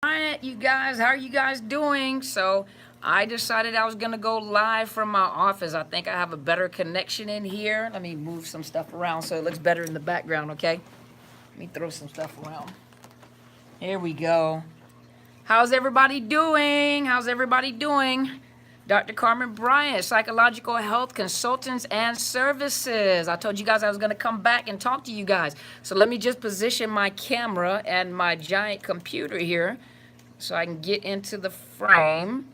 Alright, you guys, how are you guys doing? So I decided I was gonna go live from my office. I think I have a better connection in here. Let me move some stuff around so it looks better in the background, okay? Let me throw some stuff around. Here we go. How's everybody doing? How's everybody doing? Dr. Carmen Bryant, Psychological Health Consultants and Services. I told you guys I was going to come back and talk to you guys. So let me just position my camera and my giant computer here so I can get into the frame.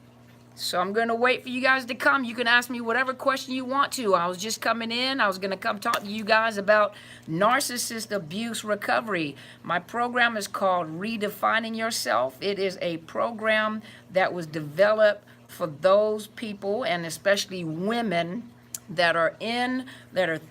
So I'm going to wait for you guys to come. You can ask me whatever question you want to. I was just coming in. I was going to come talk to you guys about narcissist abuse recovery. My program is called Redefining Yourself. It is a program that was developed for those people, and especially women, that are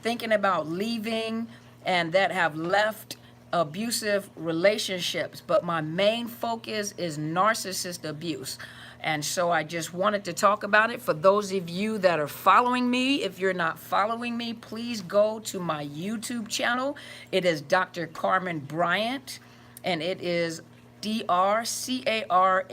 thinking about leaving and that have left abusive relationships. But my main focus is narcissist abuse. And so I just wanted to talk about it. For those of you that are following me, if you're not following me, please go to my YouTube channel. It is Dr. Carmen Bryant, and it is DrCarmenBryant,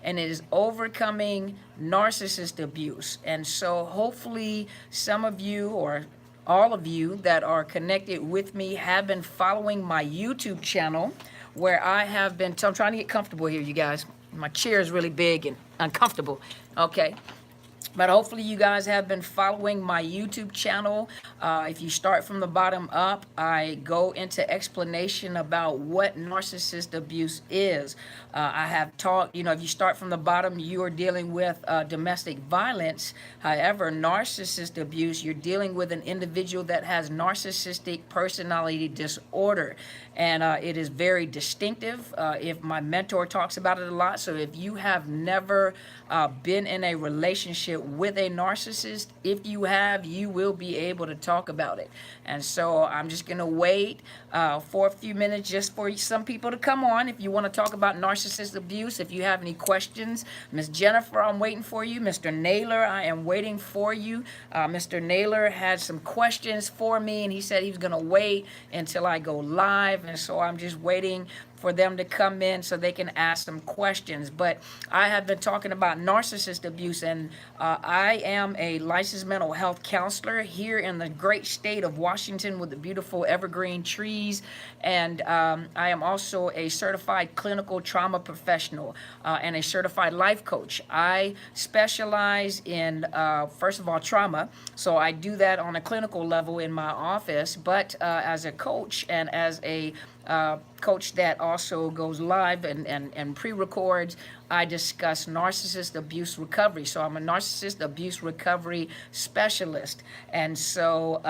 and it is overcoming narcissist abuse. And so hopefully some of you, or all of you that are connected with me, have been following my YouTube channel, where I have been, I'm trying to get comfortable here, you guys. My chair is really big and uncomfortable. Okay. But hopefully you guys have been following my YouTube channel. If you start from the bottom up, I go into explanation about what narcissist abuse is. I have talked, if you start from the bottom, you are dealing with domestic violence. However, narcissist abuse, you're dealing with an individual that has narcissistic personality disorder. And it is very distinctive. If my mentor talks about it a lot. So if you have never been in a relationship with a narcissist, if you have, you will be able to talk about it. And so I'm just going to wait for a few minutes just for some people to come on. If you want to talk about narcissist abuse, if you have any questions, Miss Jennifer, I'm waiting for you. Mr. Naylor, I am waiting for you. Mr. Naylor had some questions for me, and he said he was going to wait until I go live. And so I'm just waiting for them to come in so they can ask some questions. But I have been talking about narcissist abuse, and I am a licensed mental health counselor here in the great state of Washington with the beautiful evergreen trees. And I am also a certified clinical trauma professional and a certified life coach. I specialize in, first of all, trauma. So I do that on a clinical level in my office, but as a coach and as a coach that also goes live and pre-records, I discuss narcissist abuse recovery. So I'm a narcissist abuse recovery specialist. And so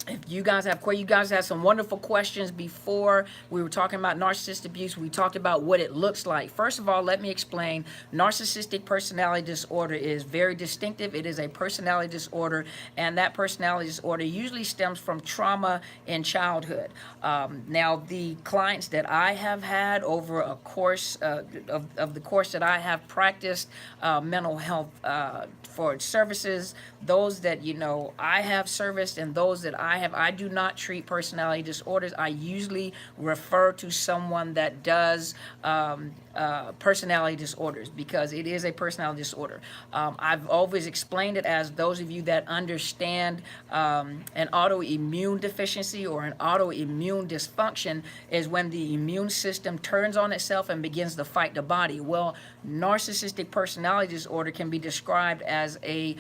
if you guys had some wonderful questions before we were talking about narcissist abuse. We talked about what it looks like. First of all, let me explain. Narcissistic personality disorder is very distinctive. It is a personality disorder, and that personality disorder usually stems from trauma in childhood. Now, the clients that I have had over a course of the course that I have practiced mental health for services, those that I have serviced, and those that I do not treat personality disorders. I usually refer to someone that does personality disorders, because it is a personality disorder. I've always explained it as, those of you that understand an autoimmune deficiency or an autoimmune dysfunction is when the immune system turns on itself and begins to fight the body. Well, narcissistic personality disorder can be described as a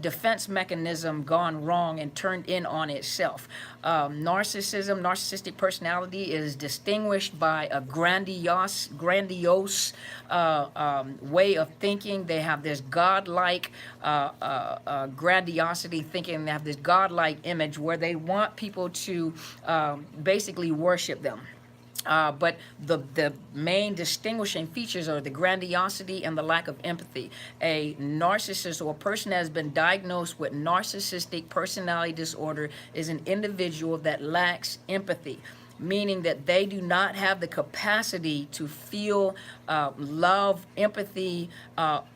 defense mechanism gone wrong and turned in on itself. Narcissistic personality is distinguished by a grandiose way of thinking. They have this godlike grandiosity thinking. They have this godlike image where they want people to basically worship them. But the main distinguishing features are the grandiosity and the lack of empathy. A narcissist, or a person that has been diagnosed with narcissistic personality disorder, is an individual that lacks empathy. meaning that they do not have the capacity to feel love, empathy,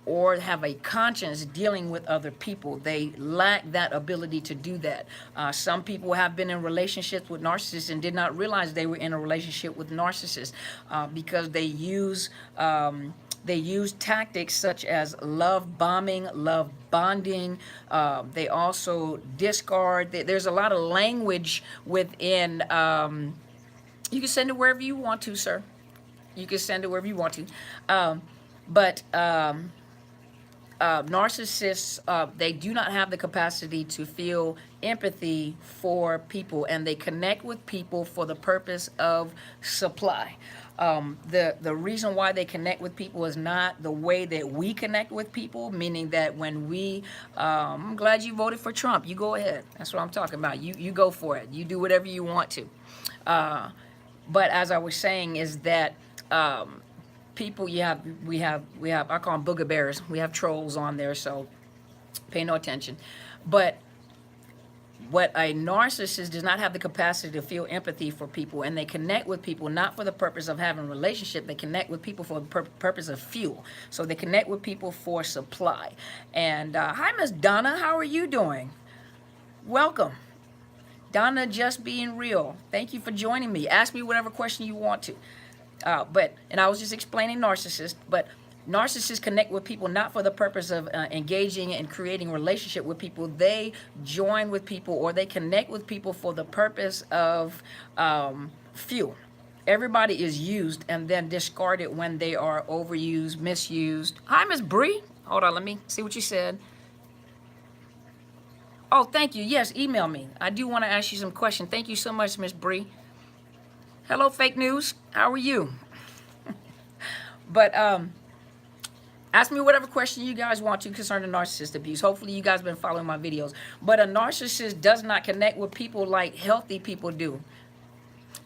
or have a conscience dealing with other people. They lack that ability to do that. Some people have been in relationships with narcissists and did not realize they were in a relationship with narcissists because they use tactics such as love bombing, love bonding. They also discard. There's a lot of language within. You can send it wherever you want to, sir. You can send it wherever you want to. But narcissists, they do not have the capacity to feel empathy for people, and they connect with people for the purpose of supply. The reason why they connect with people is not the way that we connect with people, meaning that when we, I'm glad you voted for Trump. You go ahead. That's what I'm talking about. You go for it. You do whatever you want to. But as I was saying, is that people, we have, I call them booger bears. We have trolls on there, so pay no attention. But what a narcissist does not have the capacity to feel empathy for people, and they connect with people not for the purpose of having a relationship. They connect with people for the purpose of fuel. So they connect with people for supply. And hi, Miss Donna. How are you doing? Welcome. Donna, just being real. Thank you for joining me. Ask me whatever question you want to. And I was just explaining narcissists, but narcissists connect with people not for the purpose of engaging and creating a relationship with people. They join with people, or they connect with people for the purpose of fuel. Everybody is used and then discarded when they are overused, misused. Hi, Miss Bree. Hold on, let me see what you said. Oh, thank you. Yes, email me. I do want to ask you some questions. Thank you so much, Miss Bree. Hello, fake news. How are you? But ask me whatever question you guys want to concerning narcissist abuse. Hopefully you guys have been following my videos. But a narcissist does not connect with people like healthy people do.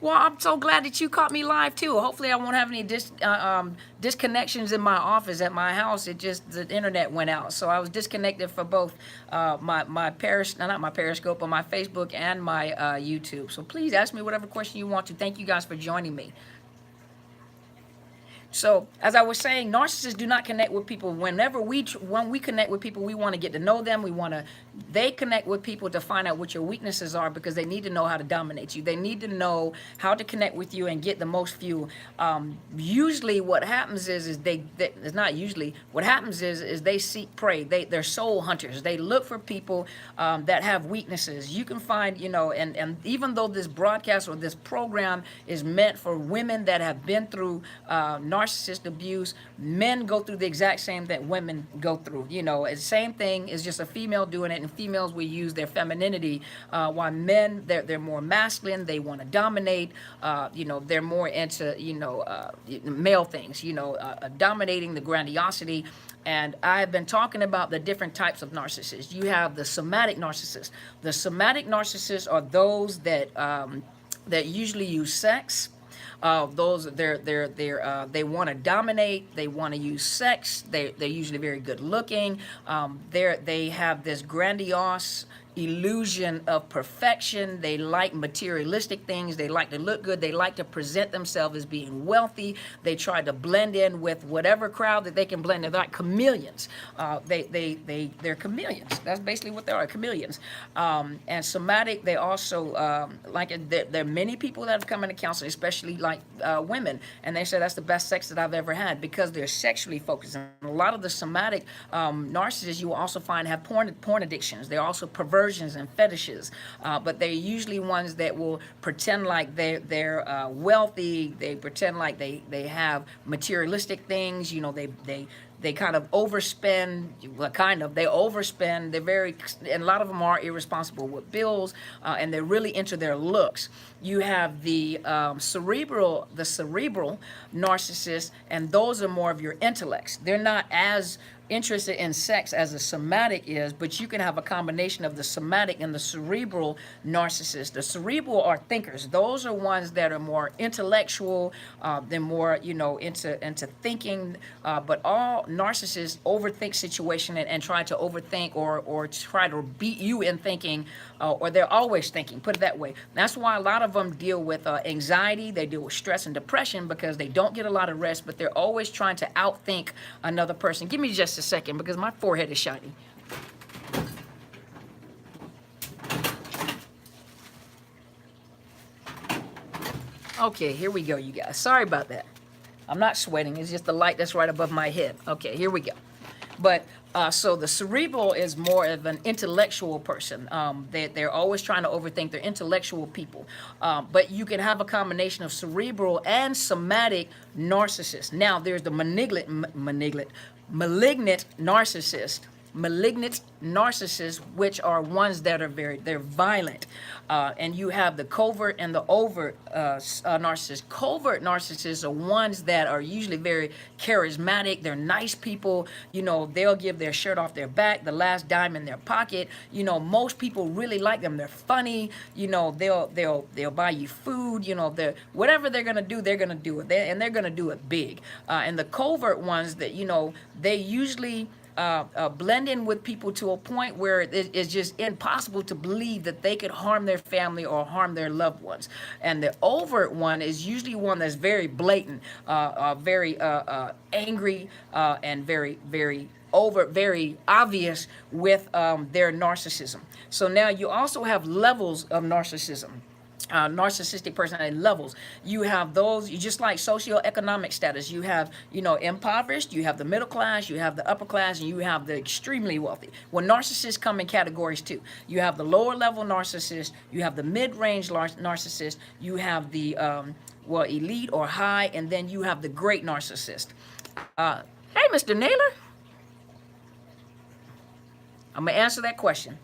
Well, I'm so glad that you caught me live too. Hopefully I won't have any disconnections in my office at my house. It just, the internet went out. So I was disconnected for both not my Periscope, but my Facebook and my YouTube. So please ask me whatever question you want to. Thank you guys for joining me. So, as I was saying, narcissists do not connect with people. When we connect with people, we want to get to know them. They connect with people to find out what your weaknesses are, because they need to know how to dominate you. They need to know how to connect with you and get the most fuel. Usually what happens is what happens is they seek prey. They're soul hunters. They look for people that have weaknesses. You can find, and even though this broadcast or this program is meant for women that have been through narcissist abuse, men go through the exact same thing women go through. It's the same thing. It's just a female doing it, and females will use their femininity, while men, they're more masculine. They want to dominate. They're more into male things. Dominating, the grandiosity. And I've been talking about the different types of narcissists. You have the somatic narcissists. The somatic narcissists are those that usually use sex. They want to dominate. They want to use sex. They're usually very good looking. They have this grandiose illusion of perfection. They like materialistic things. They like to look good. They like to present themselves as being wealthy. They try to blend in with whatever crowd that they can blend in. They're like chameleons. They're chameleons. That's basically what they are, chameleons. And somatic, they also there are many people that have come into counseling, especially like women, and they say that's the best sex that I've ever had, because they're sexually focused. And a lot of the somatic narcissists you will also find have porn addictions. They're also perversions and fetishes, but they're usually ones that will pretend like they're wealthy. They pretend like they have materialistic things. They kind of overspend. They overspend. And a lot of them are irresponsible with bills, and they're really into their looks. You have the cerebral narcissists, and those are more of your intellects. They're not as interested in sex as a somatic is, but you can have a combination of the somatic and the cerebral narcissist. The cerebral are thinkers. Those are ones that are more intellectual, they're more, into thinking, but all narcissists overthink situation and try to overthink or try to beat you in thinking, or they're always thinking, put it that way. That's why a lot of them deal with anxiety, they deal with stress and depression because they don't get a lot of rest, but they're always trying to outthink another person. Give me just a second because my forehead is shiny. Okay, here we go, you guys. Sorry about that. I'm not sweating. It's just the light that's right above my head. Okay, here we go. But so the cerebral is more of an intellectual person. They're always trying to overthink. They're intellectual people. But you can have a combination of cerebral and somatic narcissist. Now, there's the malignant narcissist. Malignant narcissists, which are ones that are they're violent. And you have the covert and the overt narcissists. Covert narcissists are ones that are usually very charismatic. They're nice people. They'll give their shirt off their back, the last dime in their pocket. Most people really like them. They're funny. They'll buy you food. Whatever they're gonna do, they're gonna do it. They're gonna do it big. And the covert ones that they usually blend in with people to a point where it's just impossible to believe that they could harm their family or harm their loved ones. And the overt one is usually one that's very blatant, very angry, and very, very overt, very obvious with their narcissism. So now you also have levels of narcissism. Narcissistic personality levels. You have those, you just like socioeconomic status. You have, impoverished, you have the middle class, you have the upper class, and you have the extremely wealthy. Well, narcissists come in categories too. You have the lower level narcissist, you have the mid-range narcissist, you have the elite or high, and then you have the great narcissist. Hey, Mr. Naylor. I'm gonna answer that question.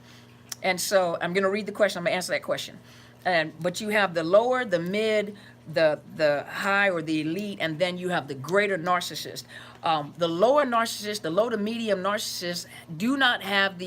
And so I'm gonna read the question, I'm gonna answer that question. But you have the lower, the mid, the high or the elite, and then you have the greater narcissist. The lower narcissist, the low to medium narcissist, do not have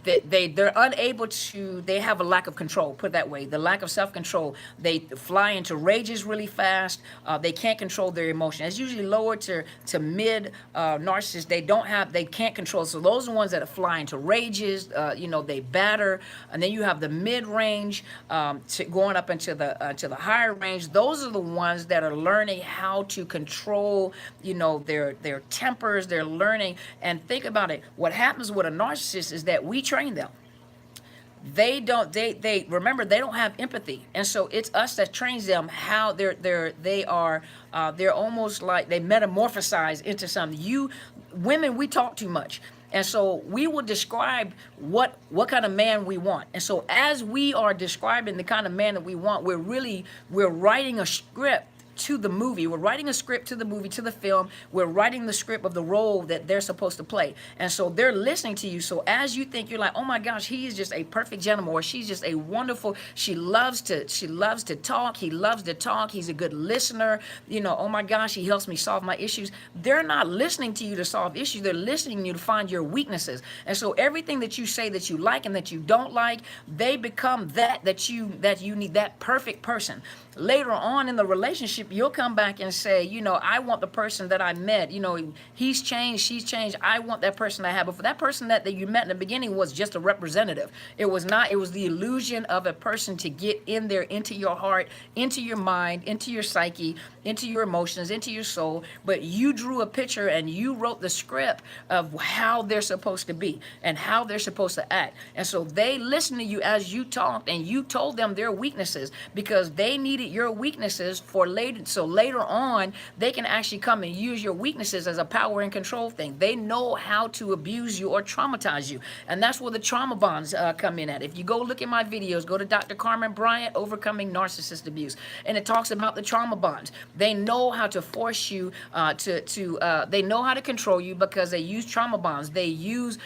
they're unable to, they have a lack of control, put it that way, the lack of self-control. They fly into rages really fast. They can't control their emotion. It's usually lower to mid narcissists. They can't control. So those are the ones that fly into rages, they batter. And then you have the mid-range going up into the higher range. Those are the ones that are learning how to control, their tempers. They're learning. And think about it. What happens with a narcissist is that we train them. They remember they don't have empathy, and so it's us that trains them how they're almost like they metamorphosize into something. Women, we talk too much, and so we will describe what kind of man we want. And so as we are describing the kind of man that we want, we're writing a script to the movie. We're writing a script to the movie, to the film. We're writing the script of the role that they're supposed to play. And so they're listening to you. So as you think, you're like, oh my gosh, he is just a perfect gentleman, or she's just a wonderful, she loves to talk. He loves to talk. He's a good listener. Oh my gosh, he helps me solve my issues. They're not listening to you to solve issues. They're listening to you to find your weaknesses. And so everything that you say that you like and that you don't like, they become that you need, that perfect person. Later on in the relationship, you'll come back and say, I want the person that I met. He's changed, she's changed. I want that person I have. But for that person that you met in the beginning was just a representative. It was not. It was the illusion of a person to get in there, into your heart, into your mind, into your psyche, into your emotions, into your soul. But you drew a picture and you wrote the script of how they're supposed to be and how they're supposed to act. And so they listened to you as you talked, and you told them their weaknesses because they needed your weaknesses for later. So later on, they can actually come and use your weaknesses as a power and control thing. They know how to abuse you or traumatize you. And that's where the trauma bonds come in at. If you go look at my videos, go to Dr. Carmen Bryant, Overcoming Narcissist Abuse. And it talks about the trauma bonds. They know how to force you they know how to control you because they use trauma bonds. They use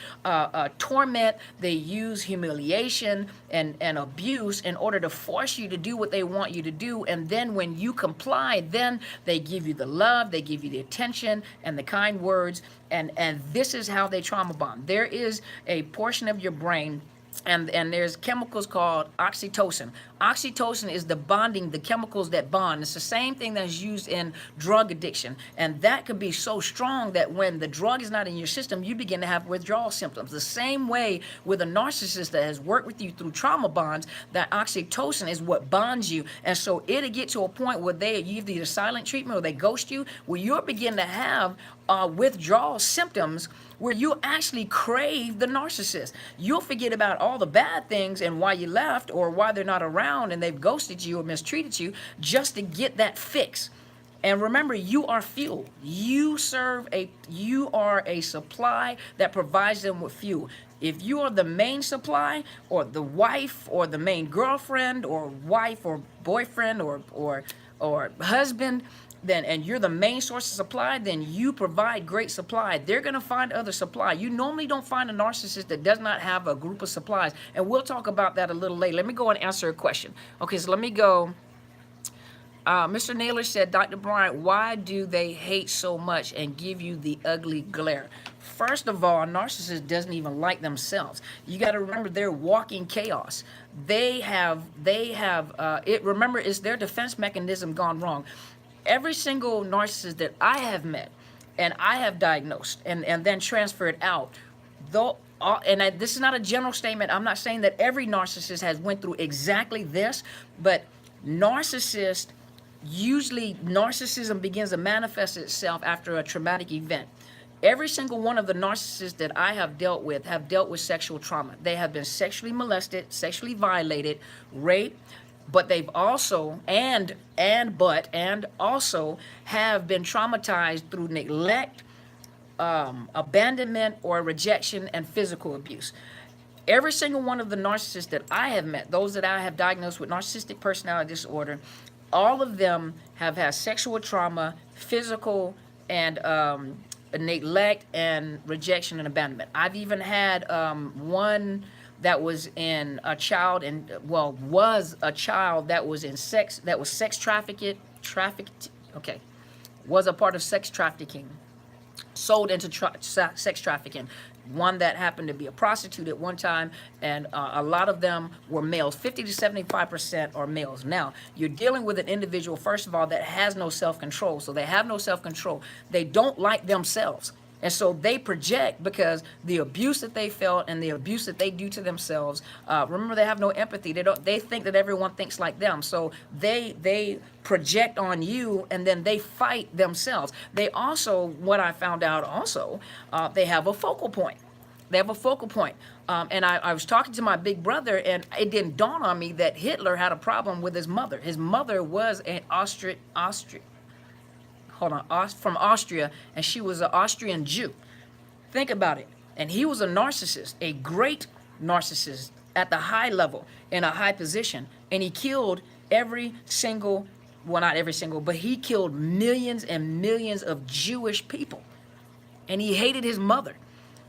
torment. They use humiliation and abuse in order to force you to do what they want you to do. And then when you comply, supply, then they give you the love, they give you the attention and the kind words, and this is how they trauma bond. There is a portion of your brain, and there's chemicals called oxytocin. Oxytocin is the chemicals that bond. It's the same thing that's used in drug addiction. And that could be so strong that when the drug is not in your system, you begin to have withdrawal symptoms. The same way with a narcissist that has worked with you through trauma bonds, that oxytocin is what bonds you. And so it'll get to a point where you either silent treatment or they ghost you, where you'll begin to have withdrawal symptoms where you actually crave the narcissist. You'll forget about all the bad things and why you left or why they're not around and they've ghosted you or mistreated you just to get that fix. And remember, you are fuel. You are a supply that provides them with fuel. If you are the main supply, or the wife, or the main girlfriend, or wife, or boyfriend, or husband, and you're the main source of supply, then you provide great supply. They're going to find other supply. You normally don't find a narcissist that does not have a group of supplies. And we'll talk about that a little later. Let me go and answer a question. Okay, so let me go. Mr. Naylor said, Dr. Bryant, why do they hate so much and give you the ugly glare? First of all, a narcissist doesn't even like themselves. You got to remember, they're walking chaos. Remember, it's their defense mechanism gone wrong. Every single narcissist that I have met and I have diagnosed and then transferred out, this is not a general statement. I'm not saying that every narcissist has went through exactly this, but narcissism begins to manifest itself after a traumatic event. Every single one of the narcissists that I have dealt with sexual trauma. They have been sexually molested, sexually violated, raped, but they've also also have been traumatized through neglect, abandonment, or rejection and physical abuse. Every single one of the narcissists that I have met, those that I have diagnosed with narcissistic personality disorder, all of them have had sexual trauma, physical and neglect and rejection and abandonment. I've even had one that was in a child that was sex was a part of sex trafficking, sold into sex trafficking. One that happened to be a prostitute at one time, and a lot of them were males. 50 to 75% are males. Now, you're dealing with an individual, first of all, that has no self-control. So they have no self-control. They don't like themselves. And so they project because the abuse that they felt and the abuse that they do to themselves. Remember, they have no empathy. They think that everyone thinks like them. So they project on you, and then they fight themselves. They also, what I found out also, they have a focal point. They have a focal point. And I was talking to my big brother, and it didn't dawn on me that Hitler had a problem with his mother. His mother was an from Austria, and she was an Austrian Jew. Think about it. And he was a narcissist, a great narcissist at the high level, in a high position. And he killed not every single, but he killed millions and millions of Jewish people. And he hated his mother.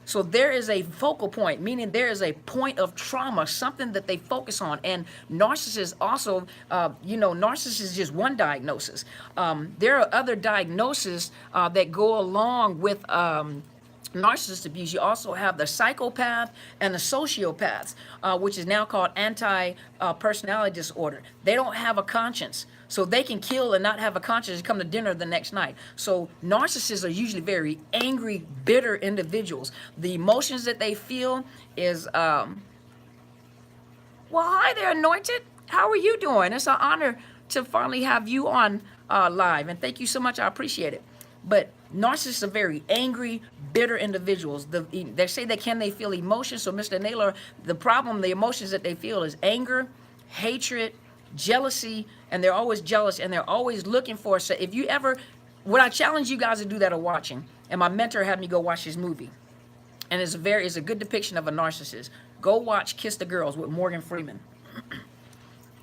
So there is a focal point, meaning there is a point of trauma, something that they focus on. And narcissists also, narcissist is just one diagnosis. There are other diagnoses that go along with narcissist abuse. You also have the psychopath and the sociopaths, which is now called anti-personality disorder. They don't have a conscience. So they can kill and not have a conscience and come to dinner the next night. So narcissists are usually very angry, bitter individuals. The emotions that they feel is, well, hi there, Anointed. How are you doing? It's an honor to finally have you on live. And thank you so much. I appreciate it. But narcissists are very angry, bitter individuals. They say they feel emotions. So Mr. Naylor, the emotions that they feel is anger, hatred, jealousy, and they're always jealous, and they're always looking for. So if you ever, what I challenge you guys to do that are watching, and my mentor had me go watch this movie, and it's a good depiction of a narcissist. Go watch Kiss the Girls with Morgan Freeman.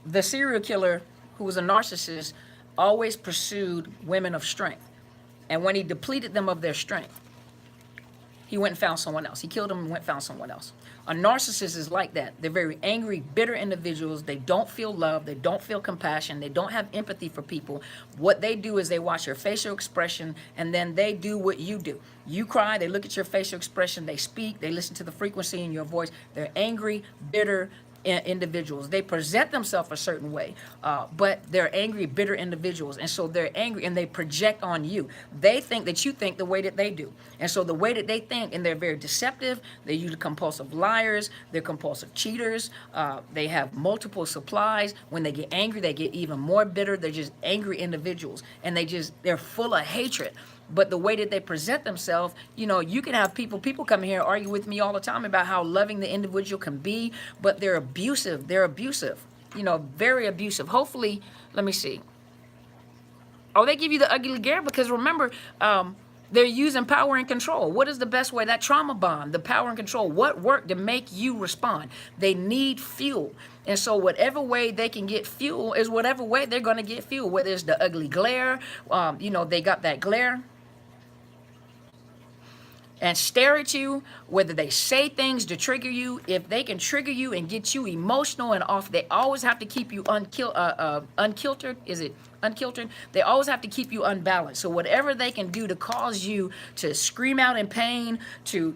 The serial killer, who was a narcissist, always pursued women of strength, and when he depleted them of their strength, he went and found someone else. He killed him and went and found someone else. A narcissist is like that. They're very angry, bitter individuals. They don't feel love. They don't feel compassion. They don't have empathy for people. What they do is they watch your facial expression, and then they do what you do. You cry, they look at your facial expression, they speak, they listen to the frequency in your voice. They're angry, bitter individuals. They present themselves a certain way, but they're angry, bitter individuals. And so they're angry and they project on you. They think that you think the way that they do. And so the way that they think, and they're very deceptive, they're usually compulsive liars, they're compulsive cheaters, they have multiple supplies. When they get angry, they get even more bitter. They're just angry individuals, and they're full of hatred. But the way that they present themselves, you know, you can have people come here and argue with me all the time about how loving the individual can be, but they're abusive. They're abusive, you know, very abusive. Hopefully, let me see. Oh, they give you the ugly glare because remember, they're using power and control. What is the best way? That trauma bond, the power and control. What worked to make you respond? They need fuel. And so whatever way they can get fuel is whatever way they're going to get fuel, whether it's the ugly glare, you know, they got that glare and stare at you, whether they say things to trigger you. If they can trigger you and get you emotional and off, they always have to keep you unkiltered. Is it unkiltered? They always have to keep you unbalanced. So whatever they can do to cause you to scream out in pain, to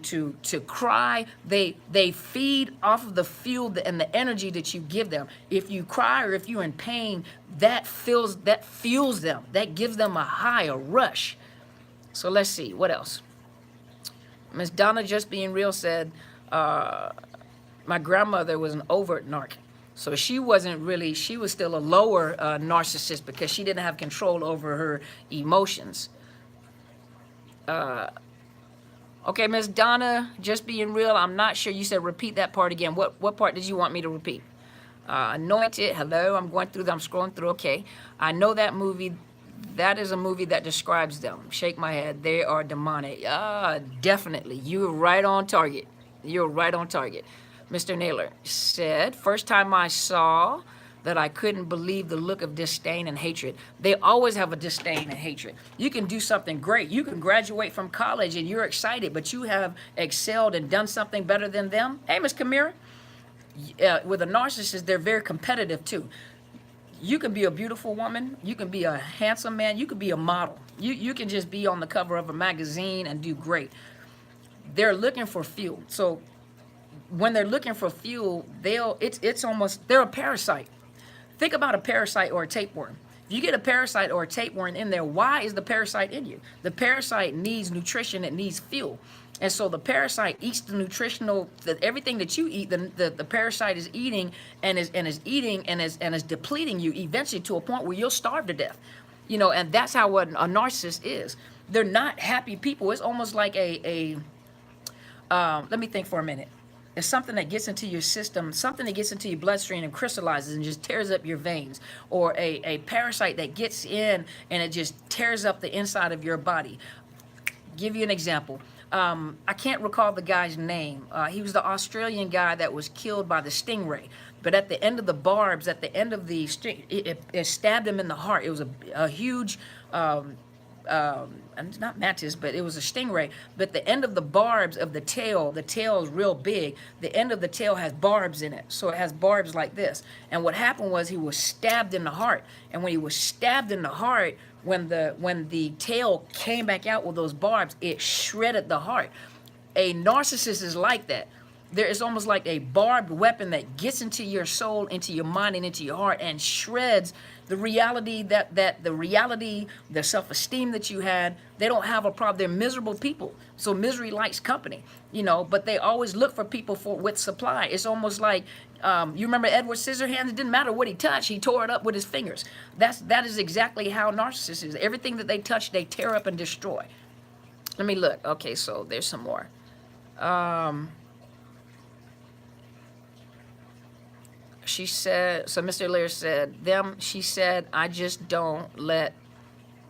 cry, they feed off of the fuel and the energy that you give them. If you cry or if you're in pain, that fuels them. That gives them a high, a rush. So let's see, what else? Miss Donna Just Being Real said, my grandmother was an overt narc. So she wasn't really, she was still a lower narcissist because she didn't have control over her emotions. Okay, Miss Donna Just Being Real, I'm not sure. You said repeat that part again. What part did you want me to repeat? Anointed, hello, I'm scrolling through, okay. I know that movie. That is a movie that describes them. Shake my head. They are demonic. Definitely. You're right on target. You're right on target. Mr. Naylor said, first time I saw that I couldn't believe the look of disdain and hatred. They always have a disdain and hatred. You can do something great. You can graduate from college and you're excited, but you have excelled and done something better than them. Hey, Miss Kamira, with a narcissist, they're very competitive too. You can be a beautiful woman. You can be a handsome man. You could be a model. You can just be on the cover of a magazine and do great. They're looking for fuel. So when they're looking for fuel, it's almost, they're a parasite. Think about a parasite or a tapeworm. If you get a parasite or a tapeworm in there, why is the parasite in you? The parasite needs nutrition. It needs fuel. And so the parasite eats the nutritional, everything that you eat, the parasite is eating and is depleting you eventually to a point where you'll starve to death. You know, and that's how a narcissist is. They're not happy people. It's almost like let me think for a minute. It's something that gets into your system, something that gets into your bloodstream and crystallizes and just tears up your veins, or a parasite that gets in and it just tears up the inside of your body. Give you an example. I can't recall the guy's name. He was the Australian guy that was killed by the stingray. But at the end of the barbs, at the end of the sting, it stabbed him in the heart. It was a huge, not mantis, but it was a stingray. But the end of the barbs of the tail is real big. The end of the tail has barbs in it. So it has barbs like this. And what happened was he was stabbed in the heart. And when he was stabbed in the heart, when the tail came back out with those barbs, it shredded the heart. A narcissist is like that. There is almost like a barbed weapon that gets into your soul, into your mind, and into your heart, and shreds the reality the self-esteem that you had. They don't have a problem. They're miserable people. So misery likes company, you know, but they always look for people with supply. It's almost like, you remember Edward Scissorhands? It didn't matter what he touched. He tore it up with his fingers. That is exactly how narcissists is. Everything that they touch, they tear up and destroy. Let me look. Okay, so there's some more. She said, so Mr. Lear said, she said, I just don't let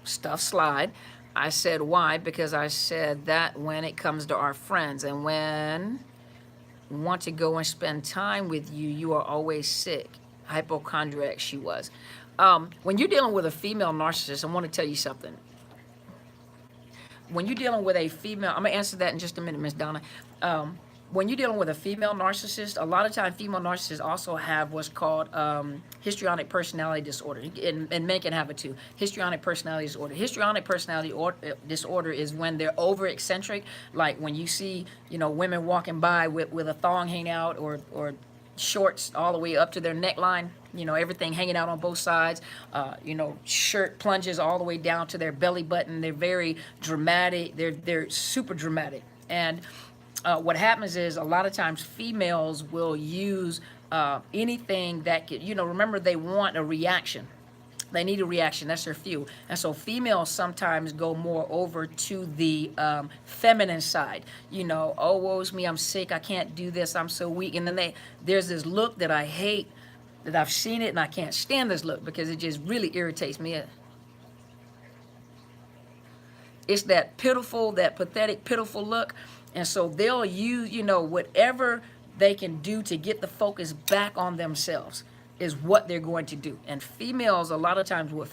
stuff slide. I said, why? Because I said that when it comes to our friends and when want to go and spend time with you, you are always sick. Hypochondriac she was. When you're dealing with a female narcissist, I want to tell you something. when you're dealing with a female, I'm gonna answer that in just a minute, Miss Donna. When you're dealing with a female narcissist, a lot of times female narcissists also have what's called histrionic personality disorder, and men can have it too. Histrionic personality disorder. Histrionic personality disorder is when they're over eccentric, like when you see, women walking by with a thong hanging out, or shorts all the way up to their neckline, everything hanging out on both sides, shirt plunges all the way down to their belly button. They're very dramatic. They're super dramatic. And what happens is a lot of times females will use anything that could, remember, they want a reaction. They need a reaction. That's their fuel. And so females sometimes go more over to the feminine side. Oh, woe's me, I'm sick, I can't do this, I'm so weak. And then there's this look that I hate, that I've seen it, and I can't stand this look because it just really irritates me. It's that pitiful, that pathetic, pitiful look. And so they'll use, whatever they can do to get the focus back on themselves is what they're going to do. And females, a lot of times with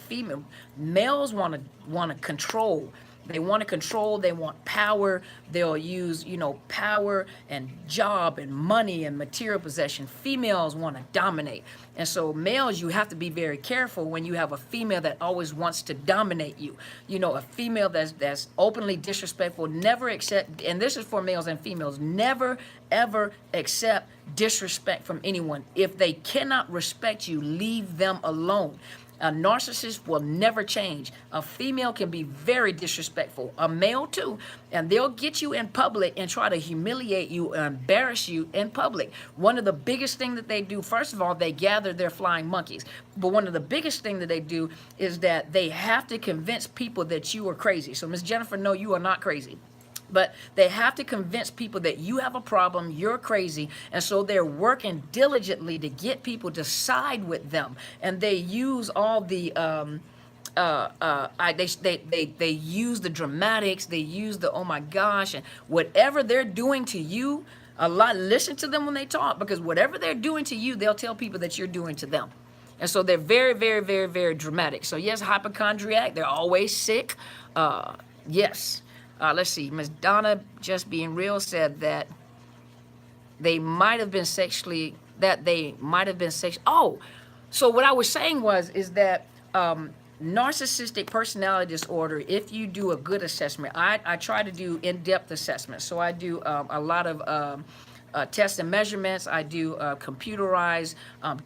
males want to control. They want to control, they want power. They'll use, power and job and money and material possession. Females want to dominate. And so males, you have to be very careful when you have a female that always wants to dominate you. A female that's openly disrespectful, never accept, and this is for males and females, never ever accept disrespect from anyone. If they cannot respect you, leave them alone. A narcissist will never change. A female can be very disrespectful. A male too. And they'll get you in public and try to humiliate you and embarrass you in public. One of the biggest things that they do, first of all, they gather their flying monkeys. But one of the biggest things that they do is that they have to convince people that you are crazy. So, Miss Jennifer, no, you are not crazy. But they have to convince people that you have a problem, you're crazy, and so they're working diligently to get people to side with them. And they use all the they use the dramatics, they use the oh my gosh, and whatever they're doing to you. Listen to them when they talk, because whatever they're doing to you, they'll tell people that you're doing to them. And so they're very, very, very, very dramatic. So yes, hypochondriac, they're always sick. Yes. Let's see, Miss Donna, just being real, said that they might have been sexually, oh, so what I was saying is that narcissistic personality disorder, if you do a good assessment, I try to do in-depth assessments. So I do a lot of tests and measurements. I do computerized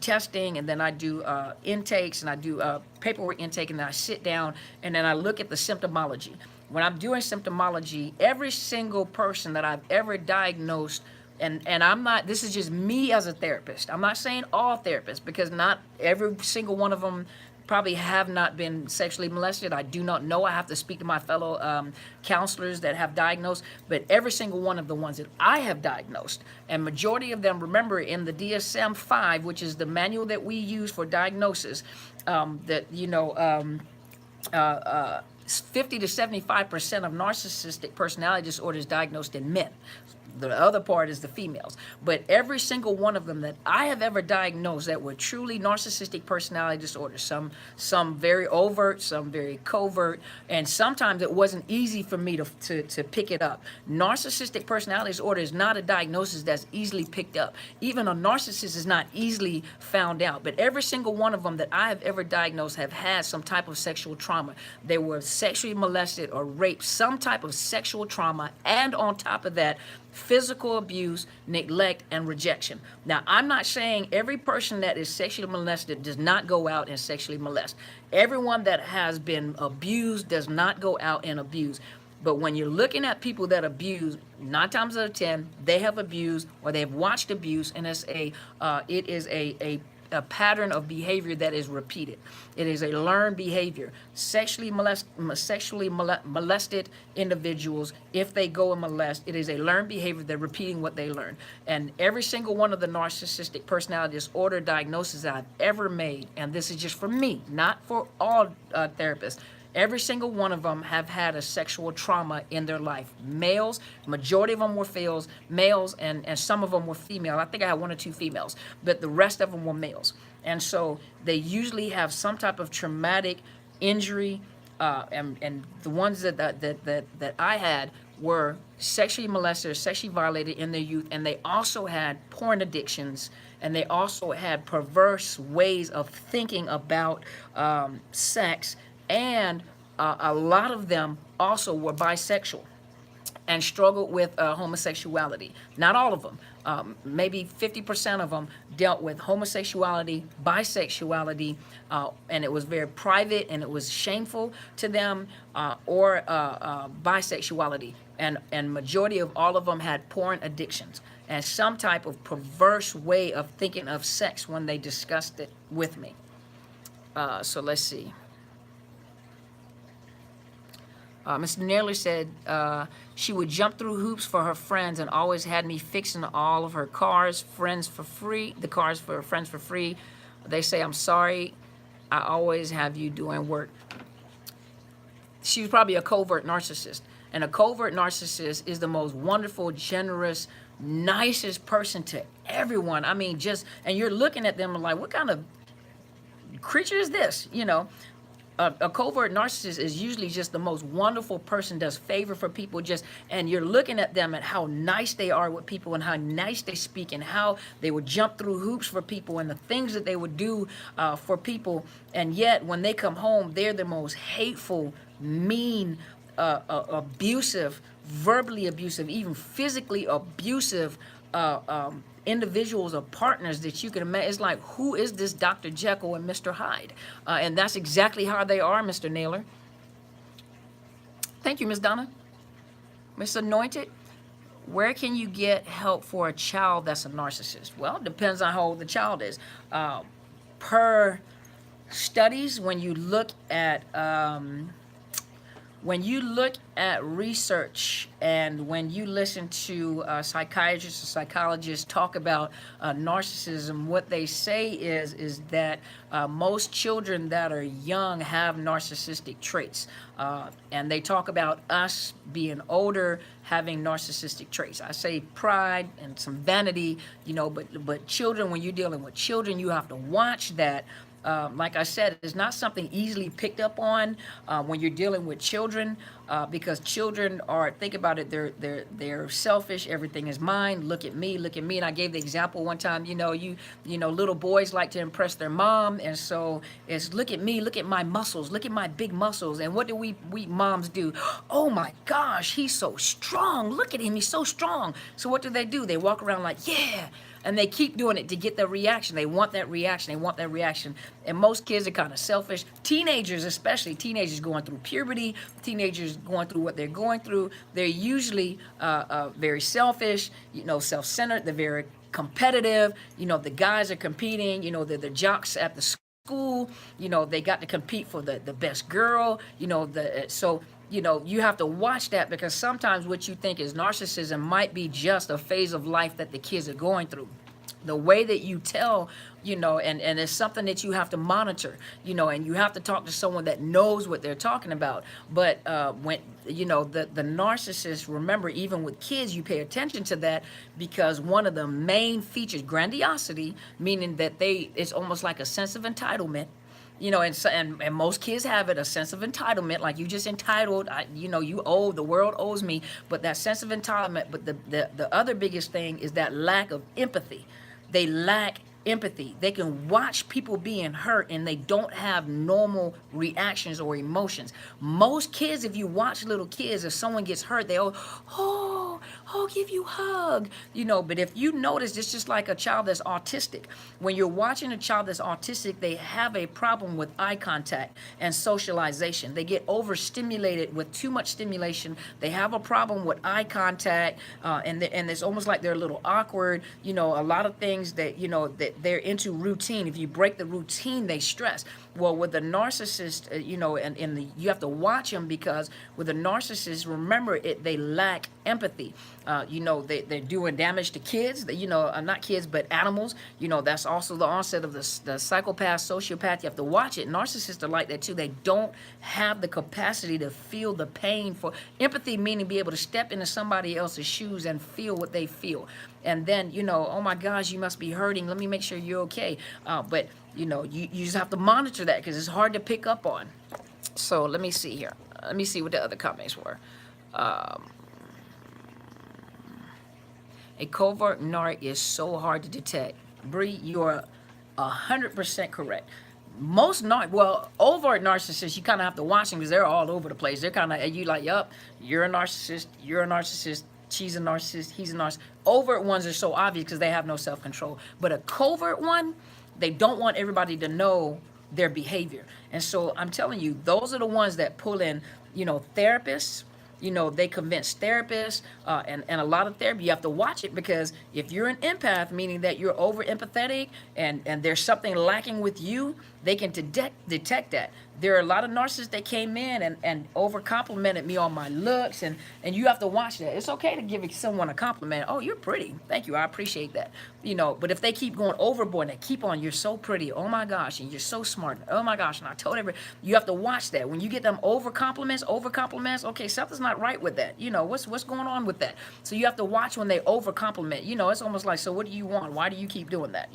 testing, and then I do intakes, and I do paperwork intake, and then I sit down, and then I look at the symptomology. When I'm doing symptomology, every single person that I've ever diagnosed, and I'm not, this is just me as a therapist. I'm not saying all therapists, because not every single one of them probably have not been sexually molested. I do not know. I have to speak to my fellow counselors that have diagnosed, but every single one of the ones that I have diagnosed, and majority of them, remember, in the DSM-5, which is the manual that we use for diagnosis, 50 to 75% of narcissistic personality disorders diagnosed in men. The other part is the females. But every single one of them that I have ever diagnosed that were truly narcissistic personality disorders, some very overt, some very covert, and sometimes it wasn't easy for me to pick it up. Narcissistic personality disorder is not a diagnosis that's easily picked up. Even a narcissist is not easily found out. But every single one of them that I have ever diagnosed have had some type of sexual trauma. They were sexually molested or raped, some type of sexual trauma, and on top of that, physical abuse, neglect, and rejection. Now, I'm not saying every person that is sexually molested does not go out and sexually molest. Everyone that has been abused does not go out and abuse. But when you're looking at people that abuse, 9 times out of 10, they have abused or they have watched abuse, and it is a pattern of behavior that is repeated. It is a learned behavior. Sexually molested individuals, if they go and molest, it is a learned behavior. They're repeating what they learned. And every single one of the narcissistic personality disorder diagnoses that I've ever made, and this is just for me, not for all therapists, every single one of them have had a sexual trauma in their life. Males, majority of them were males, and some of them were female. I think I had 1 or 2 females, but the rest of them were males. And so they usually have some type of traumatic injury, and the ones that I had were sexually molested or sexually violated in their youth, and they also had porn addictions, and they also had perverse ways of thinking about sex, and a lot of them also were bisexual and struggled with homosexuality. Not all of them. Maybe 50% of them dealt with homosexuality, bisexuality, and it was very private and it was shameful to them, or bisexuality. And majority of all of them had porn addictions and some type of perverse way of thinking of sex when they discussed it with me. So let's see. Mr. Naylor said she would jump through hoops for her friends and always had me fixing all of her cars, friends for free, the cars for friends for free. They say, I'm sorry, I always have you doing work. She was probably a covert narcissist. And a covert narcissist is the most wonderful, generous, nicest person to everyone. I mean, just, and you're looking at them like, what kind of creature is this? You know, a covert narcissist is usually just the most wonderful person, does favor for people, just, and you're looking at them and how nice they are with people and how nice they speak and how they would jump through hoops for people and the things that they would do for people. And yet when they come home, they're the most hateful, mean, abusive, verbally abusive, even physically abusive individuals or partners that you can imagine. It's like, who is this Dr. Jekyll and Mr. Hyde? And that's exactly how they are, Mr. Naylor. Thank you, Miss Donna. Miss Anointed, where can you get help for a child that's a narcissist? Well, it depends on how old the child is. Per studies, when you look at research and when you listen to psychiatrists or psychologists talk about narcissism, what they say is that most children that are young have narcissistic traits. And they talk about us being older having narcissistic traits. I say pride and some vanity, you know, but children, when you're dealing with children, you have to watch that. Like I said, it's not something easily picked up on when you're dealing with children, because children are, think about it, they're selfish. Everything is mine. Look at me, look at me. And I gave the example one time, you know, little boys like to impress their mom, and so it's look at me, look at my muscles, look at my big muscles. And what do we moms do? Oh my gosh, he's so strong. Look at him, he's so strong. So what do? They walk around like, yeah. And they keep doing it to get the reaction. They want that reaction. They want that reaction. And most kids are kind of selfish. Teenagers, especially teenagers going through puberty, teenagers going through what they're going through, they're usually very selfish, you know, self-centered. They're very competitive. You know, the guys are competing. You know, they're the jocks at the school. You know, they got to compete for the best girl. You know, so you know, you have to watch that, because sometimes what you think is narcissism might be just a phase of life that the kids are going through. The way that you tell, you know, and it's something that you have to monitor, you know, and you have to talk to someone that knows what they're talking about. But when, you know, the narcissist, remember, even with kids, you pay attention to that, because one of the main features, grandiosity, meaning that it's almost like a sense of entitlement. You know, and most kids have it, a sense of entitlement, like you just entitled, you know, you owe, the world owes me, but that sense of entitlement. But the other biggest thing is that lack of empathy. They lack empathy. They can watch people being hurt and they don't have normal reactions or emotions. Most kids, if you watch little kids, if someone gets hurt, they give you a hug, you know. But if you notice, it's just like a child that's autistic. When you're watching a child that's autistic, they have a problem with eye contact and socialization. They get overstimulated with too much stimulation. They have a problem with eye contact, and it's almost like they're a little awkward. You know, a lot of things that, you know, that they're into routine. If you break the routine, they stress. Well, with the narcissist, you know, you have to watch them, because with a narcissist, remember, they lack empathy. You know, they're doing damage to kids, you know, not kids, but animals. You know, that's also the onset of the psychopath, sociopath. You have to watch it. Narcissists are like that too. They don't have the capacity to feel the pain. For empathy, meaning be able to step into somebody else's shoes and feel what they feel. And then, you know, oh my gosh, you must be hurting. Let me make sure you're okay. But, you know, you just have to monitor that, because it's hard to pick up on. So let me see here. Let me see what the other comments were. Um, a covert narc is so hard to detect. Bree, you are 100% correct. Most overt narcissists, you kind of have to watch them because they're all over the place. They're kind of, you like, yup, you're a narcissist, you're a narcissist, she's a narcissist, he's a narcissist. Overt ones are so obvious because they have no self-control. But a covert one, they don't want everybody to know their behavior. And so I'm telling you, those are the ones that pull in, therapists. They convince therapists and a lot of therapy. You have to watch it because if you're an empath, meaning that you're over empathetic and there's something lacking with you, they can detect that. There are a lot of narcissists that came in and over complimented me on my looks, and you have to watch that. It's okay to give someone a compliment. Oh, you're pretty. Thank you. I appreciate that. But if they keep going overboard and they keep on, you're so pretty. Oh my gosh, and you're so smart. Oh my gosh, and I told everybody, you have to watch that. When you get them over compliments, okay, something's not right with that. What's going on with that? So you have to watch when they over compliment. It's almost like, so what do you want? Why do you keep doing that?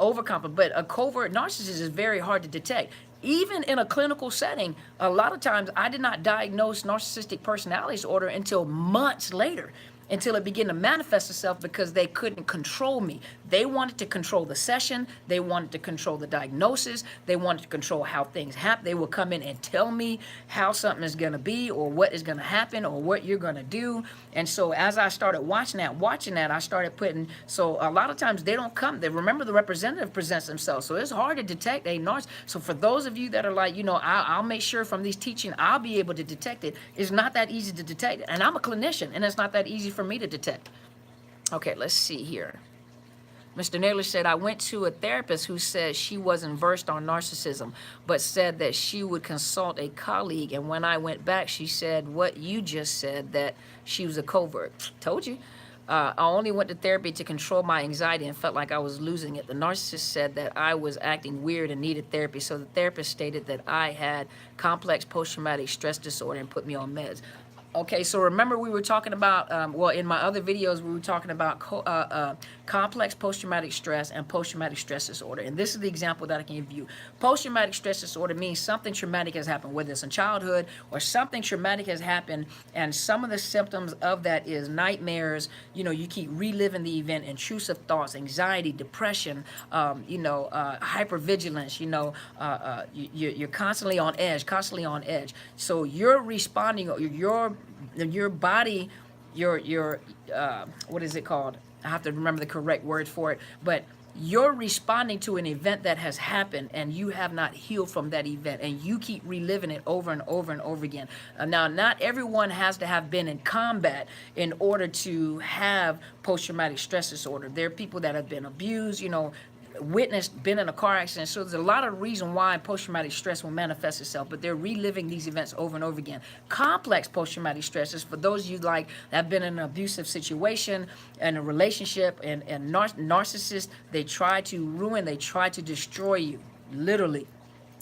Over compliment. But a covert narcissist is very hard to detect. Even in a clinical setting, a lot of times I did not diagnose narcissistic personality disorder until months later, until it began to manifest itself because they couldn't control me. They wanted to control the session. They wanted to control the diagnosis. They wanted to control how things happen. They would come in and tell me how something is going to be or what is going to happen or what you're going to do. And so as I started watching that, I started putting, so a lot of times they don't come. They remember the representative presents themselves. So it's hard to detect a narcissist. So for those of you that are like, I'll make sure from these teaching, I'll be able to detect it. It's not that easy to detect it. And I'm a clinician and it's not that easy for me to detect. Okay, let's see here. Mr. Naylor said, I went to a therapist who said she wasn't versed on narcissism, but said that she would consult a colleague. And when I went back, she said what you just said, that she was a covert. Told you. I only went to therapy to control my anxiety and felt like I was losing it. The narcissist said that I was acting weird and needed therapy. So the therapist stated that I had complex post-traumatic stress disorder and put me on meds. Okay, so remember we were talking about, in my other videos, we were talking about complex post-traumatic stress and post-traumatic stress disorder. And this is the example that I can give you. Post-traumatic stress disorder means something traumatic has happened, whether it's in childhood or something traumatic has happened. And some of the symptoms of that is nightmares. You keep reliving the event, intrusive thoughts, anxiety, depression, hypervigilance. You're constantly on edge, So you're responding, your body, what is it called? I have to remember the correct word for it, but you're responding to an event that has happened and you have not healed from that event and you keep reliving it over and over and over again. Now, not everyone has to have been in combat in order to have post-traumatic stress disorder. There are people that have been abused, been in a car accident. So there's a lot of reason why post-traumatic stress will manifest itself, but they're reliving these events over and over again. Complex post-traumatic stress is for those of you that have been in an abusive situation and a relationship and narcissists, they try to ruin, they try to destroy you, literally.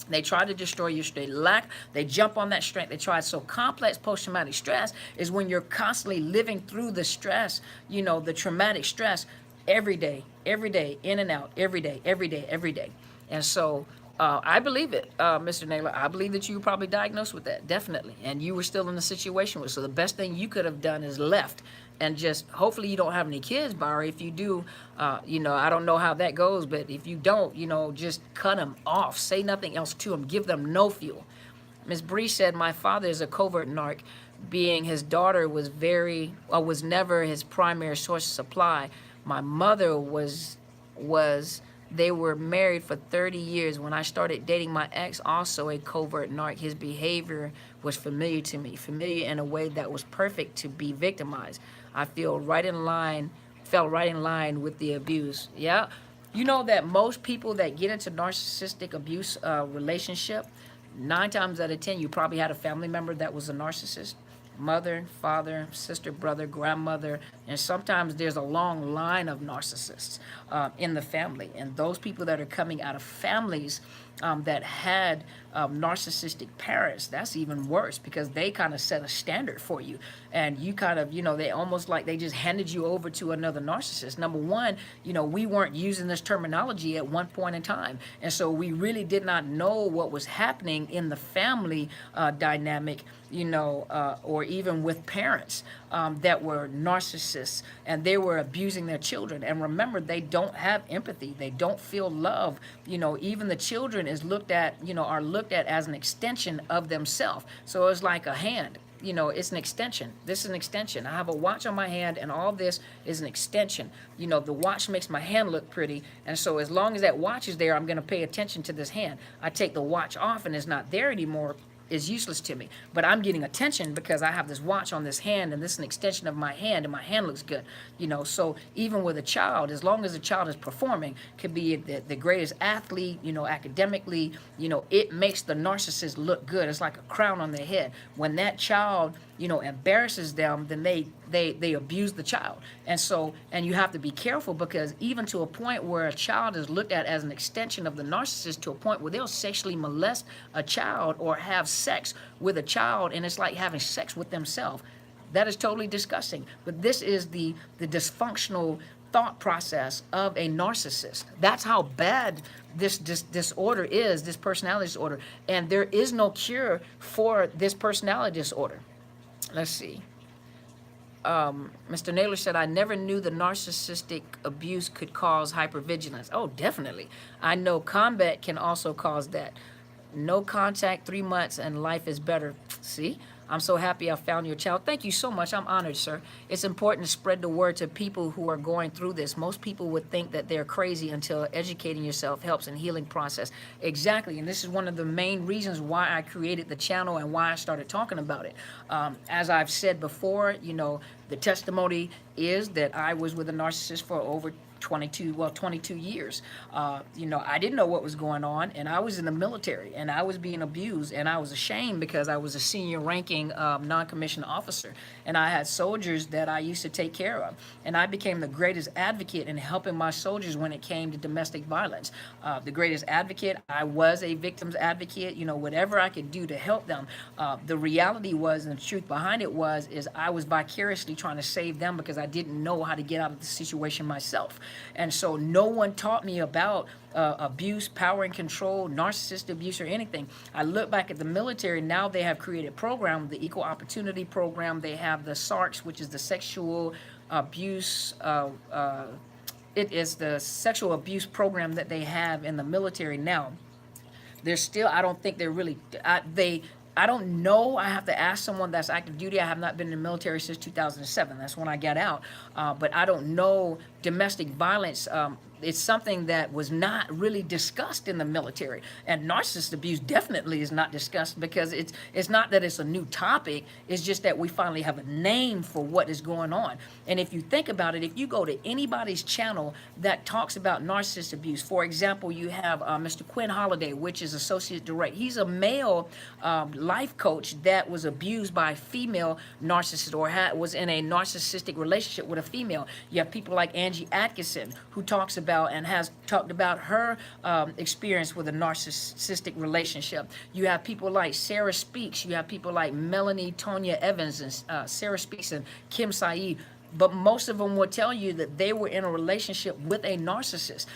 They try to destroy your strength. They jump on that strength. They try. So complex post-traumatic stress is when you're constantly living through the stress, the traumatic stress, every day, in and out, every day. And so I believe it, Mr. Naylor. I believe that you were probably diagnosed with that, definitely. And you were still in the situation with. So the best thing you could have done is left. And just hopefully you don't have any kids, Barry. If you do, I don't know how that goes. But if you don't, just cut them off. Say nothing else to them. Give them no fuel. Ms. Bree said, my father is a covert narc, being his daughter was never his primary source of supply. My mother they were married for 30 years. When I started dating my ex, also a covert narc, his behavior was familiar to me, familiar in a way that was perfect to be victimized. I fell right in line with the abuse. Yeah. You know that most people that get into narcissistic abuse relationship, 9 times out of 10, you probably had a family member that was a narcissist. Mother, father, sister, brother, grandmother, And sometimes there's a long line of narcissists in the family. And those people that are coming out of families that had narcissistic parents, that's even worse, because they kind of set a standard for you. And you kind of, they almost like they just handed you over to another narcissist. Number one, we weren't using this terminology at one point in time. And so we really did not know what was happening in the family dynamic, or even with parents that were narcissists, and they were abusing their children. And remember, they don't have empathy. They don't feel love. Even the children are looked at as an extension of themselves. So it's like a hand. It's an extension. This is an extension. I have a watch on my hand, and all this is an extension. The watch makes my hand look pretty, and so as long as that watch is there, I'm going to pay attention to this hand. I take the watch off, and it's not there anymore, is useless to me. But I'm getting attention because I have this watch on this hand, and this is an extension of my hand, and my hand looks good. So even with a child, as long as the child is performing, could be the greatest athlete, academically, it makes the narcissist look good. It's like a crown on their head. When that child, embarrasses them, then they abuse the child. And you have to be careful, because even to a point where a child is looked at as an extension of the narcissist, to a point where they'll sexually molest a child or have sex with a child, and it's like having sex with themselves. That is totally disgusting. But this is the dysfunctional thought process of a narcissist. That's how bad this disorder is, this personality disorder. And there is no cure for this personality disorder. Let's see. Mr. Naylor said, I never knew the narcissistic abuse could cause hypervigilance. Oh, definitely. I know combat can also cause that. No contact, 3 months, and life is better. See? I'm so happy I found your child. Thank you so much. I'm honored, sir. It's important to spread the word to people who are going through this. Most people would think that they're crazy until educating yourself helps in healing process. Exactly. And this is one of the main reasons why I created the channel and why I started talking about it. As I've said before, the testimony is that I was with a narcissist for over 22 years. I didn't know what was going on, and I was in the military, and I was being abused, and I was ashamed because I was a senior ranking non-commissioned officer, and I had soldiers that I used to take care of, and I became the greatest advocate in helping my soldiers when it came to domestic violence. The greatest advocate. I was a victim's advocate, whatever I could do to help them. The reality was, and the truth behind it is I was vicariously trying to save them because I didn't know how to get out of the situation myself. And so no one taught me about abuse, power and control, narcissist abuse, or anything. I look back at the military. Now they have created a program, the Equal Opportunity Program. They have the SARCs, which is the sexual abuse. It is the sexual abuse program that they have in the military now. They're still, I don't think they're really, I don't know. I have to ask someone that's active duty. I have not been in the military since 2007. That's when I got out. But I don't know domestic violence. It's something that was not really discussed in the military. And narcissist abuse definitely is not discussed, because it's not that it's a new topic. It's just that we finally have a name for what is going on. And if you think about it, if you go to anybody's channel that talks about narcissist abuse, for example, you have Mr. Quinn Holiday, which is Associate Director. He's a male life coach that was abused by a female narcissist, or was in a narcissistic relationship with a female. You have people like Angie Atkinson, who talks about and has talked about her experience with a narcissistic relationship. You have people like Sarah Speaks. You have people like Melanie Tonya Evans and Sarah Speaks and Kim Saeed. But most of them will tell you that they were in a relationship with a narcissist.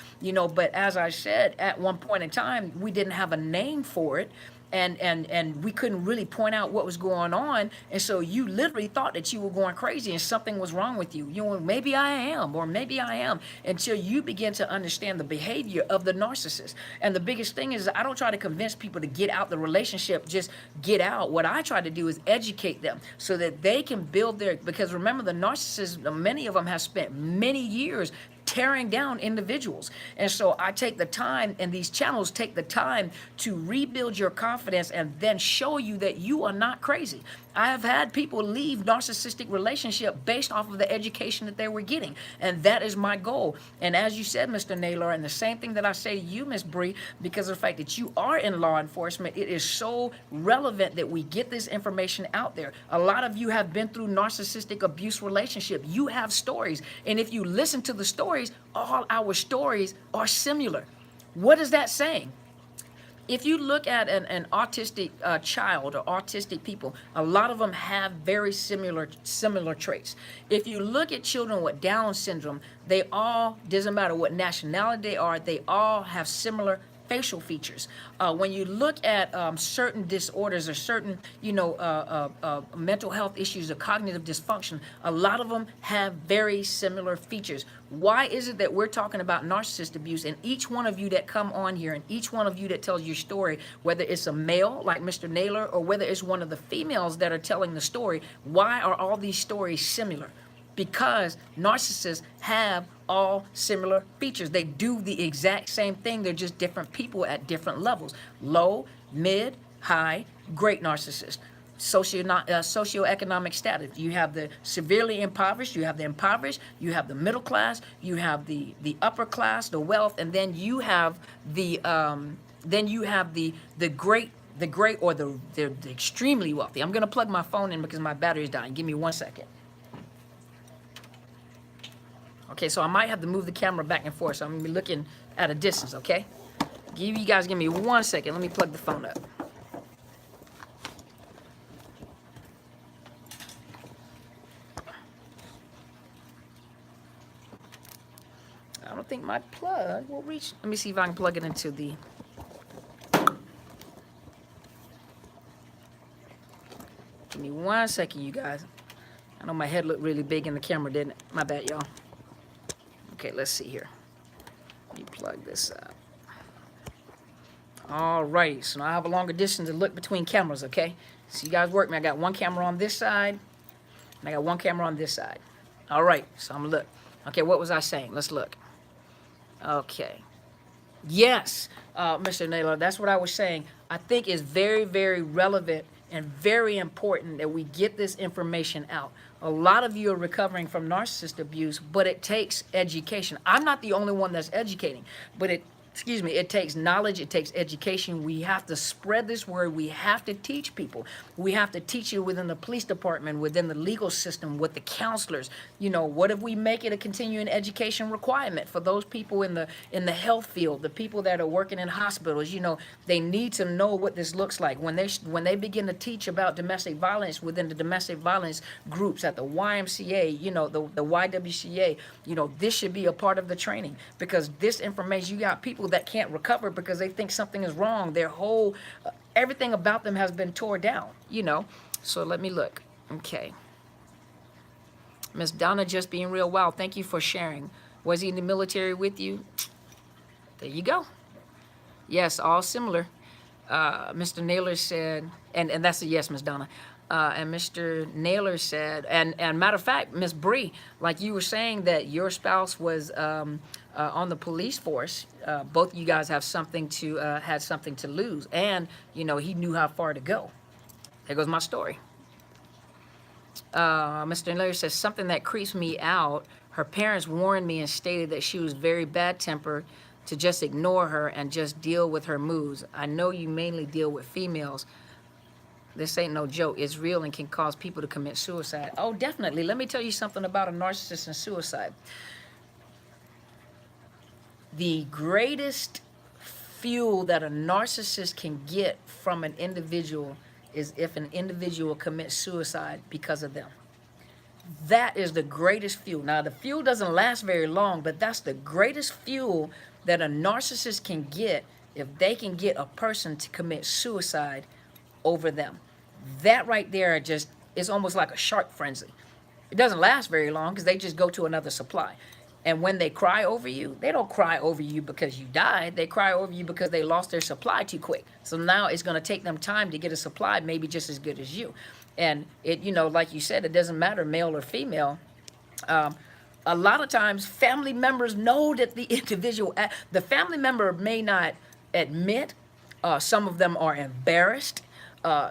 But as I said, at one point in time, we didn't have a name for it. And we couldn't really point out what was going on, and so you literally thought that you were going crazy and something was wrong with you. Maybe I am, or maybe I am, until you begin to understand the behavior of the narcissist. And the biggest thing is, I don't try to convince people to get out the relationship, just get out. What I try to do is educate them so that they can build because remember, the narcissists, many of them have spent many years tearing down individuals. And so I take the time, and these channels take the time to rebuild your confidence and then show you that you are not crazy. I have had people leave narcissistic relationship based off of the education that they were getting. And that is my goal. And as you said, Mr. Naylor, and the same thing that I say to you, Miss Bree, because of the fact that you are in law enforcement, it is so relevant that we get this information out there. A lot of you have been through narcissistic abuse relationship. You have stories. And if you listen to the stories, all our stories are similar. What is that saying? If you look at an autistic child or autistic people, a lot of them have very similar traits. If you look at children with Down syndrome, they all, doesn't matter what nationality they are, they all have similar facial features. When you look at certain disorders or certain, mental health issues or cognitive dysfunction, a lot of them have very similar features. Why is it that we're talking about narcissist abuse, and each one of you that come on here and each one of you that tells your story, whether it's a male like Mr. Naylor or whether it's one of the females that are telling the story, why are all these stories similar? Because narcissists have all similar features. They do the exact same thing. They're just different people at different levels. Low, mid, high, great narcissist. Socioeconomic status. You have the severely impoverished, you have the impoverished, you have the middle class, you have the upper class, the wealth, and then you have the great or the extremely wealthy. I'm gonna plug my phone in because my battery's dying. Give me 1 second. Okay, so I might have to move the camera back and forth, so I'm going to be looking at a distance, okay? You guys give me 1 second. Let me plug the phone up. I don't think my plug will reach. Let me see if I can plug it into the... Give me 1 second, you guys. I know my head looked really big in the camera, didn't it? My bad, y'all. Okay, let's see here. Let me plug this up. All right, so now I have a longer distance to look between cameras, okay? So you guys work me. I got one camera on this side, and I got one camera on this side. All right, so I'm gonna look. Okay, what was I saying? Let's look. Okay. Yes, Mr. Naylor, that's what I was saying. I think it's very, very relevant and very important that we get this information out. A lot of you are recovering from narcissist abuse, but it takes education. I'm not the only one that's educating, but it takes knowledge, it takes education. We have to spread this word. We have to teach people. We have to teach it within the police department, within the legal system, with the counselors. What if we make it a continuing education requirement for those people in the health field, the people that are working in hospitals? They need to know what this looks like. When they begin to teach about domestic violence within the domestic violence groups at the YMCA, the YWCA, this should be a part of the training, because this information, you got people that can't recover because they think something is wrong. Their whole, everything about them has been tore down, So let me look. Okay. Miss Donna, just being real, wow, thank you for sharing. Was he in the military with you? There you go. Yes, all similar. Mr. Naylor said, and that's a yes, Miss Donna. And Mr. Naylor said, and matter of fact, Miss Bree, like you were saying that your spouse was on the police force. Both of you guys have had something to lose, and he knew how far to go. There goes my story. Mr. Naylor says, something that creeps me out. Her parents warned me and stated that she was very bad-tempered, to just ignore her and just deal with her moods. I know you mainly deal with females. This ain't no joke. It's real and can cause people to commit suicide. Oh, definitely. Let me tell you something about a narcissist and suicide. The greatest fuel that a narcissist can get from an individual is if an individual commits suicide because of them. That is the greatest fuel. Now, the fuel doesn't last very long, but that's the greatest fuel that a narcissist can get if they can get a person to commit suicide over them. That right there is almost like a shark frenzy. It doesn't last very long because they just go to another supply. And when they cry over you, they don't cry over you because you died. They cry over you because they lost their supply too quick. So now it's going to take them time to get a supply maybe just as good as you. And it, like you said, it doesn't matter male or female. a lot of times family members know that the family member may not admit, some of them are embarrassed.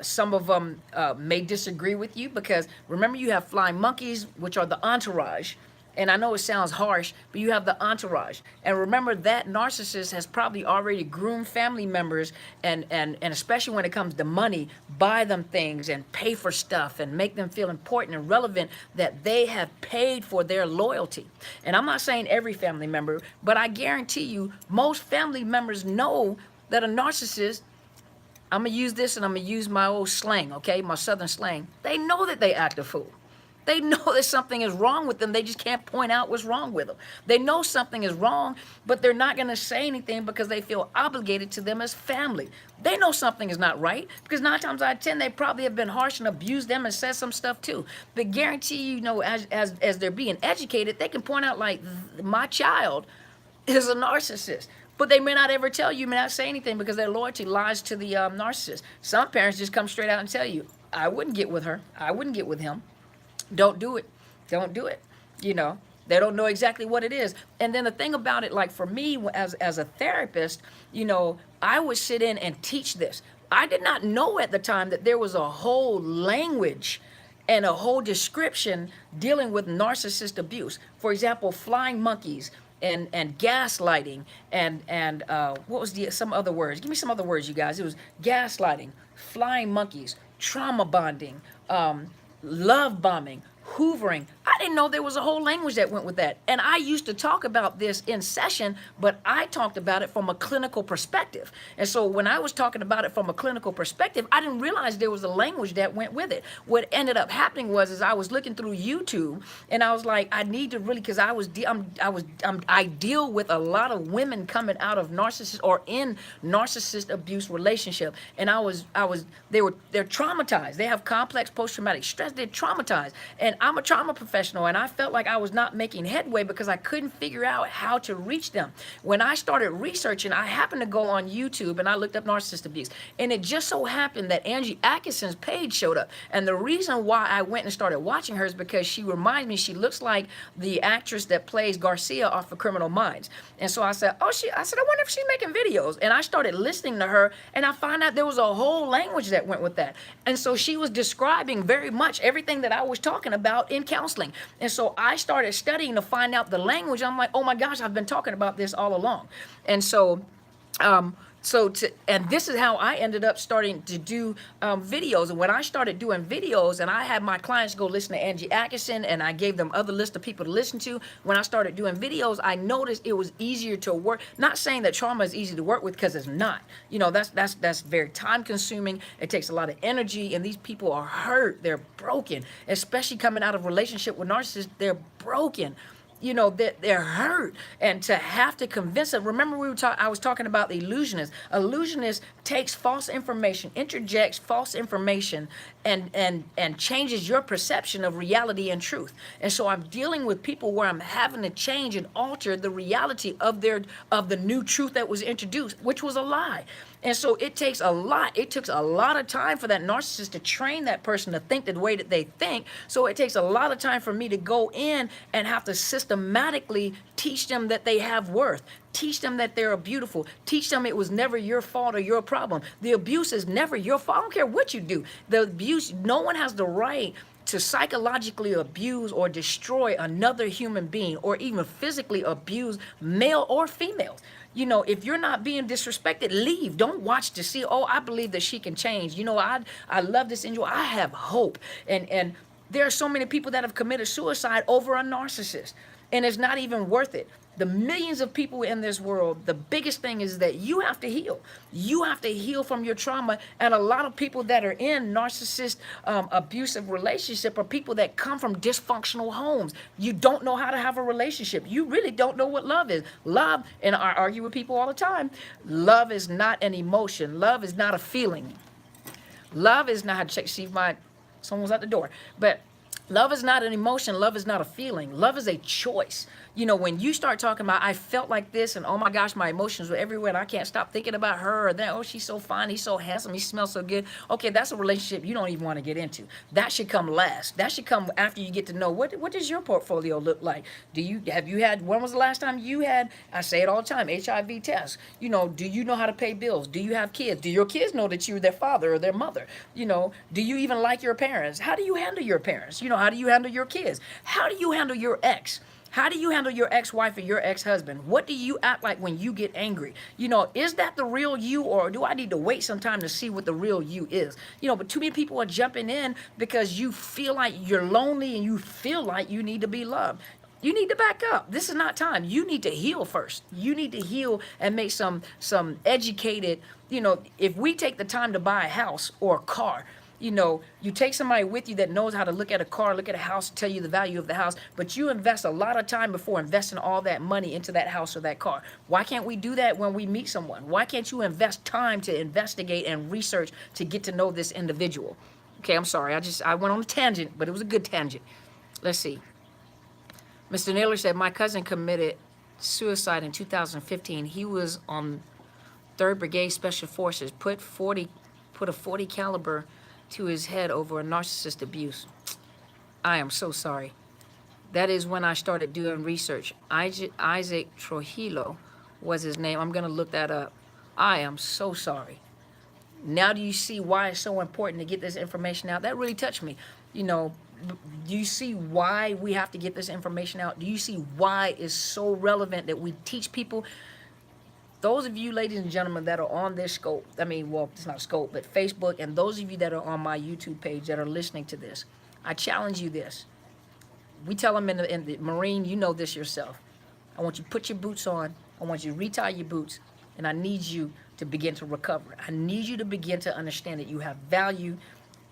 Some of them may disagree with you because remember, you have flying monkeys, which are the entourage. And I know it sounds harsh, but you have the entourage. And remember, that narcissist has probably already groomed family members, and especially when it comes to money, buy them things and pay for stuff and make them feel important and relevant, that they have paid for their loyalty. And I'm not saying every family member, but I guarantee you, most family members know that a narcissist, I'm going to use this and I'm going to use my old slang, okay, my southern slang. They know that they act a fool. They know that something is wrong with them. They just can't point out what's wrong with them. They know something is wrong, but they're not going to say anything because they feel obligated to them as family. They know something is not right because 9 times out of 10, they probably have been harsh and abused them and said some stuff too. But guarantee you know, as they're being educated, they can point out like, my child is a narcissist. But they may not ever tell you, may not say anything because their loyalty lies to the narcissist. Some parents just come straight out and tell you, I wouldn't get with her. I wouldn't get with him. Don't do it. Don't do it. You know, they don't know exactly what it is. And then the thing about it, like for me as a therapist, you know, I would sit in and teach this. I did not know at the time that there was a whole language and a whole description dealing with narcissist abuse. For example, flying monkeys and gaslighting and what was some other words? Give me some other words, you guys. It was gaslighting, flying monkeys, trauma bonding, love bombing, hoovering. I didn't know there was a whole language that went with that. And I used to talk about this in session, but I talked about it from a clinical perspective. And so when I was talking about it from a clinical perspective, I didn't realize there was a language that went with it. What ended up happening was I was looking through YouTube and I was like, I need to really, because I deal with a lot of women coming out of narcissist or in narcissist abuse relationship. And they're traumatized. They have complex post-traumatic stress. They're traumatized. And I'm a trauma professional, and I felt like I was not making headway because I couldn't figure out how to reach them. When I started researching, I happened to go on YouTube and I looked up narcissist abuse. And it just so happened that Angie Atkinson's page showed up. And the reason why I went and started watching her is because she reminds me, she looks like the actress that plays Garcia off of Criminal Minds. And so I said, I wonder if she's making videos. And I started listening to her, and I found out there was a whole language that went with that. And so she was describing very much everything that I was talking about in counseling. And so I started studying to find out the language. I'm like, oh my gosh, I've been talking about this all along. And so, and this is how I ended up starting to do videos. And when I started doing videos, and I had my clients go listen to Angie Atkinson, and I gave them other list of people to listen to. When I started doing videos, I noticed it was easier to work. Not saying that trauma is easy to work with, because it's not. You know, that's very time consuming. It takes a lot of energy, and these people are hurt. They're broken, especially coming out of relationship with narcissists. They're broken. You know, they're hurt, and to have to convince them. Remember, I was talking about the illusionist. Illusionist takes false information, interjects false information, and changes your perception of reality and truth. And so I'm dealing with people where I'm having to change and alter the reality of the new truth that was introduced, which was a lie. And so it takes a lot. It took a lot of time for that narcissist to train that person to think the way that they think. So it takes a lot of time for me to go in and have to systematically teach them that they have worth. Teach them that they're beautiful. Teach them it was never your fault or your problem. The abuse is never your fault. I don't care what you do. The abuse, no one has the right to psychologically abuse or destroy another human being, or even physically abuse male or female. You know, if you're not being disrespected, leave. Don't watch to see, oh, I believe that she can change. You know, I love this individual. I have hope. And there are so many people that have committed suicide over a narcissist, and it's not even worth it. The millions of people in this world, the biggest thing is that you have to heal. You have to heal from your trauma. And a lot of people that are in narcissist abusive relationship are people that come from dysfunctional homes. You don't know how to have a relationship. You really don't know what love is. Love, and I argue with people all the time, love is not an emotion. Love is not a feeling. Love is not, someone's at the door. But love is not an emotion. Love is not a feeling. Love is a choice. You know, when you start talking about, I felt like this, and oh my gosh, my emotions were everywhere, and I can't stop thinking about her, or that, oh, she's so fine, he's so handsome, he smells so good. Okay, that's a relationship you don't even want to get into. That should come last. That should come after you get to know what does your portfolio look like. Have you had, when was the last time you had, I say it all the time, HIV test. You know, do you know how to pay bills? Do you have kids? Do your kids know that you're their father or their mother? You know, do you even like your parents? How do you handle your parents? You know, how do you handle your kids? How do you handle your ex? How do you handle your ex-wife or your ex-husband? What do you act like when you get angry? You know, is that the real you, or do I need to wait some time to see what the real you is? You know, but too many people are jumping in because you feel like you're lonely and you feel like you need to be loved. You need to back up. This is not time. You need to heal first. You need to heal and make some educated, you know, if we take the time to buy a house or a car, you know, you take somebody with you that knows how to look at a car, look at a house, tell you the value of the house, but you invest a lot of time before investing all that money into that house or that car. Why can't we do that when we meet someone? Why can't you invest time to investigate and research to get to know this individual? Okay, I'm sorry. I went on a tangent, but it was a good tangent. Let's see. Mr. Naylor said, my cousin committed suicide in 2015. He was on 3rd Brigade Special Forces, put a 40 caliber to his head over a narcissist abuse. I am so sorry. That is when I started doing research. Isaac Trujillo was his name. I'm going to look that up. I am so sorry. Now do you see why it's so important to get this information out? That really touched me. You know, do you see why we have to get this information out? Do you see why it's so relevant that we teach people? Those of you, ladies and gentlemen, that are on this scope, I mean, well, it's not scope, but Facebook, and those of you that are on my YouTube page that are listening to this, I challenge you this. We tell them in the Marine, you know this yourself. I want you to put your boots on. I want you to retie your boots, and I need you to begin to recover. I need you to begin to understand that you have value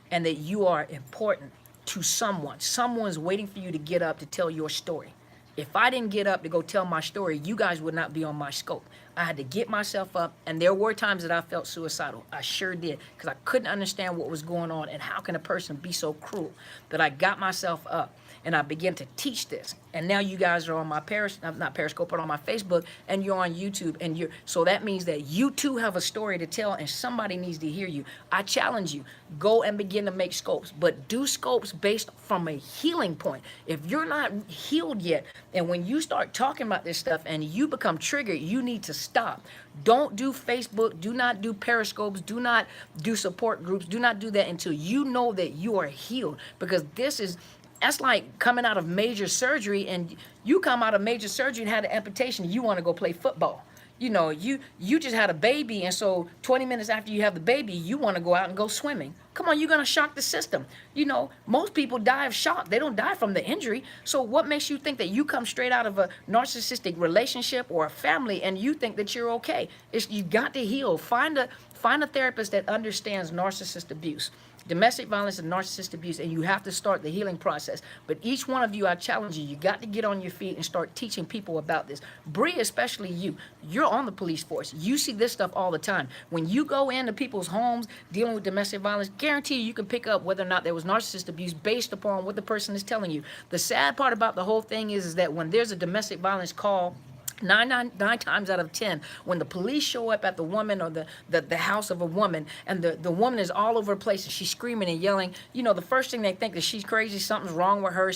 and that you are important to someone. Someone's waiting for you to get up to tell your story. If I didn't get up to go tell my story, you guys would not be on my scope. I had to get myself up, and there were times that I felt suicidal. I sure did, because I couldn't understand what was going on, and how can a person be so cruel? But I got myself up, and I began to teach this. And now you guys are on my not Periscope, but on my Facebook, and you're on YouTube, and so that means that you too have a story to tell, and somebody needs to hear you. I challenge you, go and begin to make scopes, but do scopes based from a healing point. If you're not healed yet, and when you start talking about this stuff and you become triggered, you need to stop. Don't do Facebook, do not do Periscopes, do not do support groups, do not do that until you know that you are healed, because that's like coming out of major surgery, and you come out of major surgery and had an amputation, you want to go play football. You know, you just had a baby, and so 20 minutes after you have the baby, you want to go out and go swimming. Come on, you're going to shock the system. You know, most people die of shock. They don't die from the injury. So what makes you think that you come straight out of a narcissistic relationship or a family and you think that you're okay? You've got to heal. Find a therapist that understands narcissist abuse, domestic violence and narcissist abuse, and you have to start the healing process. But each one of you, I challenge you, you got to get on your feet and start teaching people about this. Bree, especially you're on the police force. You see this stuff all the time. When you go into people's homes dealing with domestic violence, guarantee you can pick up whether or not there was narcissist abuse based upon what the person is telling you. The sad part about the whole thing is that when there's a domestic violence call, Nine times out of 10, when the police show up at the woman or the house of a woman, and the woman is all over the place and she's screaming and yelling, you know, the first thing they think is she's crazy, something's wrong with her,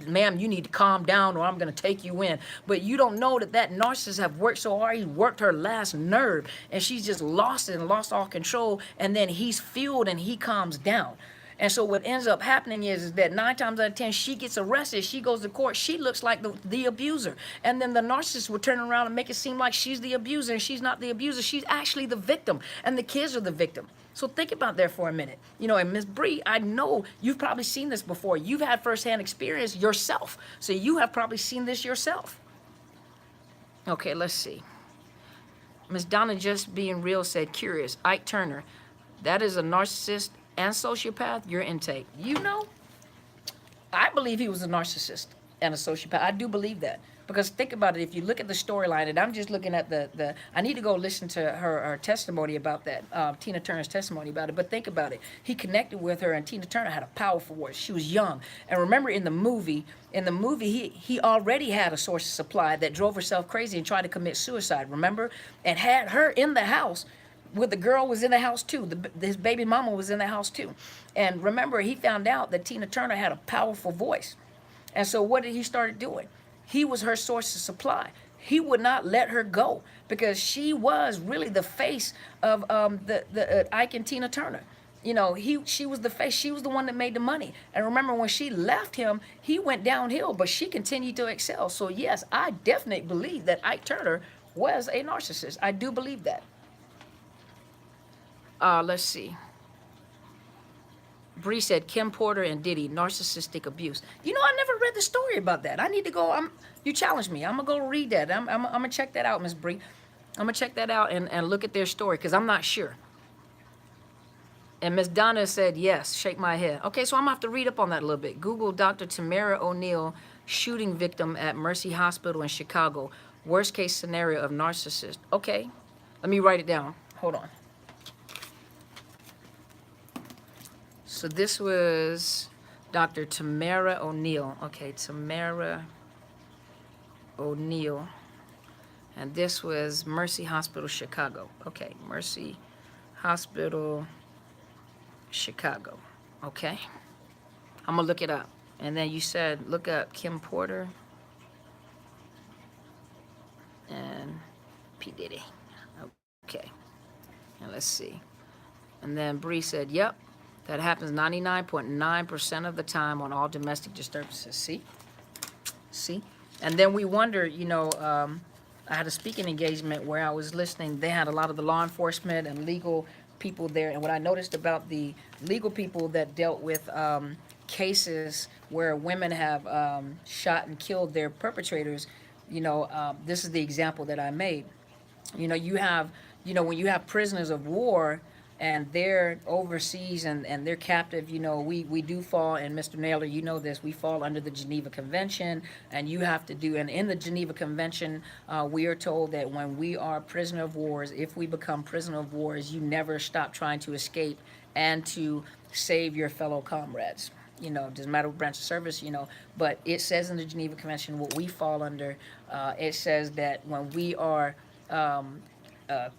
ma'am, you need to calm down or I'm going to take you in. But you don't know that narcissist have worked so hard, he's worked her last nerve, and she's just lost it and lost all control, and then he's fueled and he calms down. And so what ends up happening is that 9 times out of 10, she gets arrested, she goes to court, she looks like the abuser. And then the narcissist will turn around and make it seem like she's the abuser, and she's not the abuser, she's actually the victim, and the kids are the victim. So think about that for a minute. You know, and Ms. Bree, I know you've probably seen this before. You've had firsthand experience yourself. So you have probably seen this yourself. Okay, let's see. Ms. Donna Just Being Real said, curious, Ike Turner, that is a narcissist and sociopath, your intake. You know, I believe he was a narcissist and a sociopath. I do believe that. Because think about it, if you look at the storyline, and I'm just looking at I need to go listen to her testimony about that, Tina Turner's testimony about it. But think about it. He connected with her, and Tina Turner had a powerful voice. She was young. And remember in the movie, he already had a source of supply that drove herself crazy and tried to commit suicide, remember? And had her in the house with the girl was in the house too. His baby mama was in the house too. And remember, he found out that Tina Turner had a powerful voice. And so what did he start doing? He was her source of supply. He would not let her go because she was really the face of Ike and Tina Turner. You know, she was the face. She was the one that made the money. And remember, when she left him, he went downhill, but she continued to excel. So yes, I definitely believe that Ike Turner was a narcissist. I do believe that. Let's see. Bree said Kim Porter and Diddy, narcissistic abuse. You know, I never read the story about that. I need to go. You challenged me. I'm going to go read that. I'm going to check that out, Miss Bree. I'm going to check that out and look at their story because I'm not sure. And Miss Donna said, yes, shake my head. Okay, so I'm going to have to read up on that a little bit. Google Dr. Tamara O'Neal, shooting victim at Mercy Hospital in Chicago. Worst case scenario of narcissist. Okay, let me write it down. Hold on. So this was Dr. Tamara O'Neal. Okay, Tamara O'Neal. And this was Mercy Hospital, Chicago. Okay, Mercy Hospital, Chicago. Okay. I'm going to look it up. And then you said look up Kim Porter and P. Diddy. Okay. And let's see. And then Bree said, yep. That happens 99.9% of the time on all domestic disturbances. See? And then we wonder, you know, I had a speaking engagement where I was listening. They had a lot of the law enforcement and legal people there. And what I noticed about the legal people that dealt with cases where women have shot and killed their perpetrators, you know, this is the example that I made. You know, when you have prisoners of war, and they're overseas and they're captive, you know, we do fall, and Mr. Naylor, you know this, we fall under the Geneva Convention, and you have to do, and in the Geneva Convention, we are told that when we are prisoner of wars, if we become prisoner of wars, you never stop trying to escape and to save your fellow comrades. You know, doesn't matter what branch of service, you know, but it says in the Geneva Convention what we fall under. It says that when we are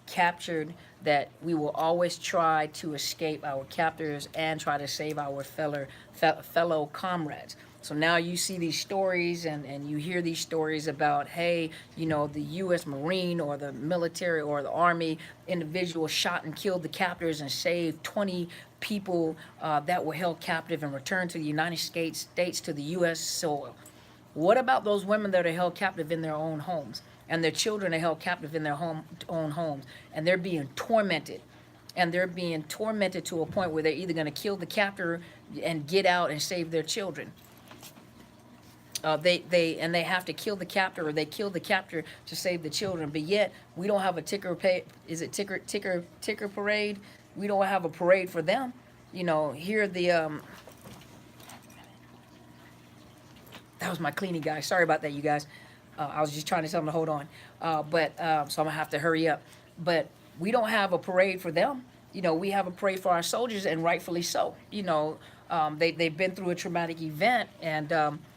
captured, that we will always try to escape our captors and try to save our fellow comrades. So now you see these stories and you hear these stories about, hey, you know, the U.S. Marine or the military or the Army individual shot and killed the captors and saved 20 people that were held captive and returned to the United States to the U.S. soil. What about those women that are held captive in their own homes? And their children are held captive in their own homes, and they're being tormented. And they're being tormented to a point where they're either going to kill the captor and get out and save their children. They have to kill the captor, or they kill the captor to save the children. But yet we don't have a ticker parade? We don't have a parade for them. You know, here the that was my cleaning guy. Sorry about that, you guys. I was just trying to tell them to hold on. So I'm going to have to hurry up. But we don't have a parade for them. You know, we have a parade for our soldiers, and rightfully so. You know, they've been through a traumatic event, and,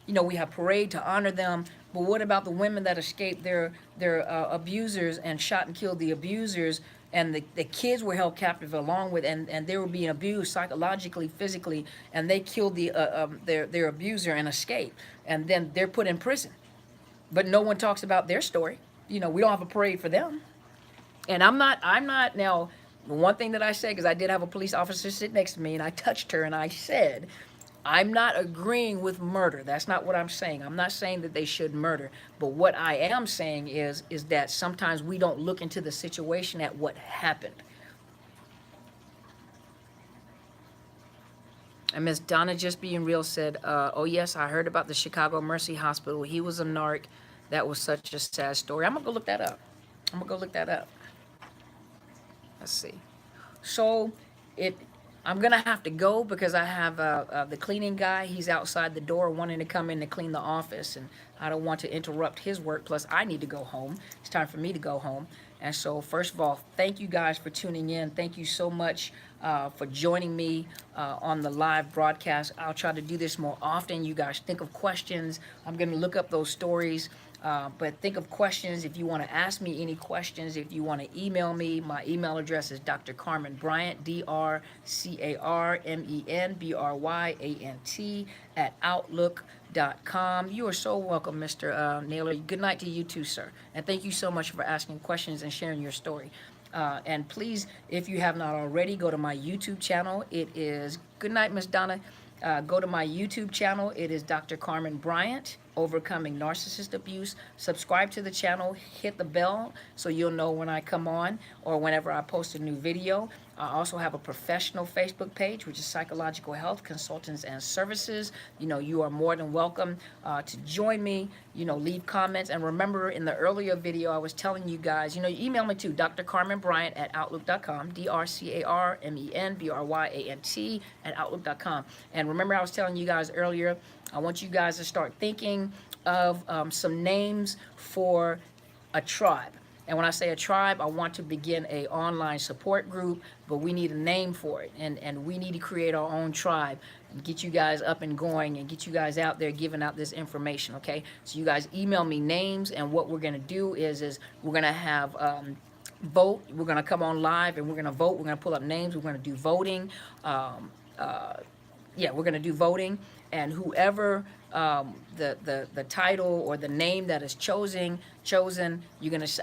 you know, we have parade to honor them. But what about the women that escaped their abusers and shot and killed the abusers, and the kids were held captive along with, and they were being abused psychologically, physically, and they killed their abuser and escaped, and then they're put in prison. But no one talks about their story. You know, we don't have a parade for them. And I'm not now, the one thing that I said, because I did have a police officer sit next to me, and I touched her, and I said, I'm not agreeing with murder. That's not what I'm saying. I'm not saying that they should murder. But what I am saying is that sometimes we don't look into the situation at what happened. And Miss Donna Just Being Real said, oh yes, I heard about the Chicago Mercy Hospital. He was a narc. That was such a sad story. I'm going to go look that up. Let's see. So I'm gonna have to go because I have the cleaning guy. He's outside the door wanting to come in to clean the office, and I don't want to interrupt his work. Plus, I need to go home. It's time for me to go home. And so, first of all, thank you guys for tuning in. Thank you so much for joining me on the live broadcast. I'll try to do this more often. You guys think of questions. I'm gonna look up those stories. But think of questions if you want to ask me any questions. If you want to email me, my email address is Dr. Carmen Bryant, DrCarmenBryant @outlook.com. You are so welcome, Mr. Naylor. Good night to you too, sir. And thank you so much for asking questions and sharing your story. And please, if you have not already, go to my YouTube channel. It is, good night, Miss Donna. Go to my YouTube channel. It is Dr. Carmen Bryant, Overcoming Narcissist Abuse. Subscribe to the channel, hit the bell so you'll know when I come on or whenever I post a new video. I also have a professional Facebook page, which is Psychological Health Consultants and Services. You know, you are more than welcome to join me, you know, leave comments. And remember, in the earlier video, I was telling you guys, you know, you email me too, Dr. Carmen Bryant @outlook.com, DrCarmenBryant @outlook.com. And remember, I was telling you guys earlier, I want you guys to start thinking of some names for a tribe. And when I say a tribe, I want to begin a online support group, but we need a name for it. And we need to create our own tribe and get you guys up and going and get you guys out there giving out this information, okay? So you guys email me names, and what we're going to do is we're going to have vote. We're going to come on live, and we're going to vote. We're going to pull up names. We're going to do voting. Yeah, we're going to do voting, and whoever the title or the name that is chosen, I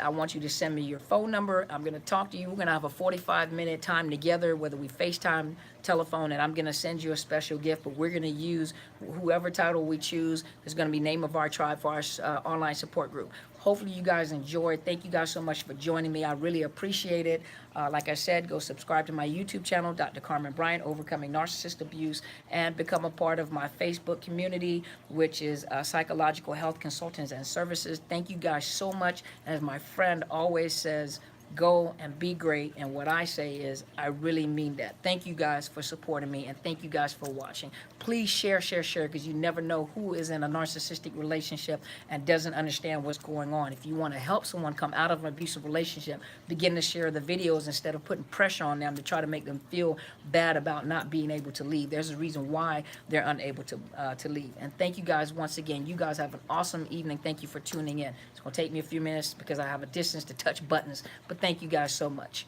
want you to send me your phone number. I'm going to talk to you. We're going to have a 45-minute time together, whether we FaceTime, telephone, and I'm going to send you a special gift, but we're going to use whoever title we choose is going to be name of our tribe for our online support group. Hopefully you guys enjoyed. Thank you guys so much for joining me. I really appreciate it. Like I said, go subscribe to my YouTube channel, Dr. Carmen Bryant, Overcoming Narcissist Abuse, and become a part of my Facebook community, which is Psychological Health Consultants and Services. Thank you guys so much. As my friend always says, go and be great. And what I say is, I really mean that. Thank you guys for supporting me, and thank you guys for watching. Please share, because you never know who is in a narcissistic relationship and doesn't understand what's going on. If you want to help someone come out of an abusive relationship, begin to share the videos instead of putting pressure on them to try to make them feel bad about not being able to leave. There's a reason why they're unable to leave. And thank you guys once again. You guys have an awesome evening. Thank you for tuning in. It's going to take me a few minutes because I have a distance to touch buttons, but thank you guys so much.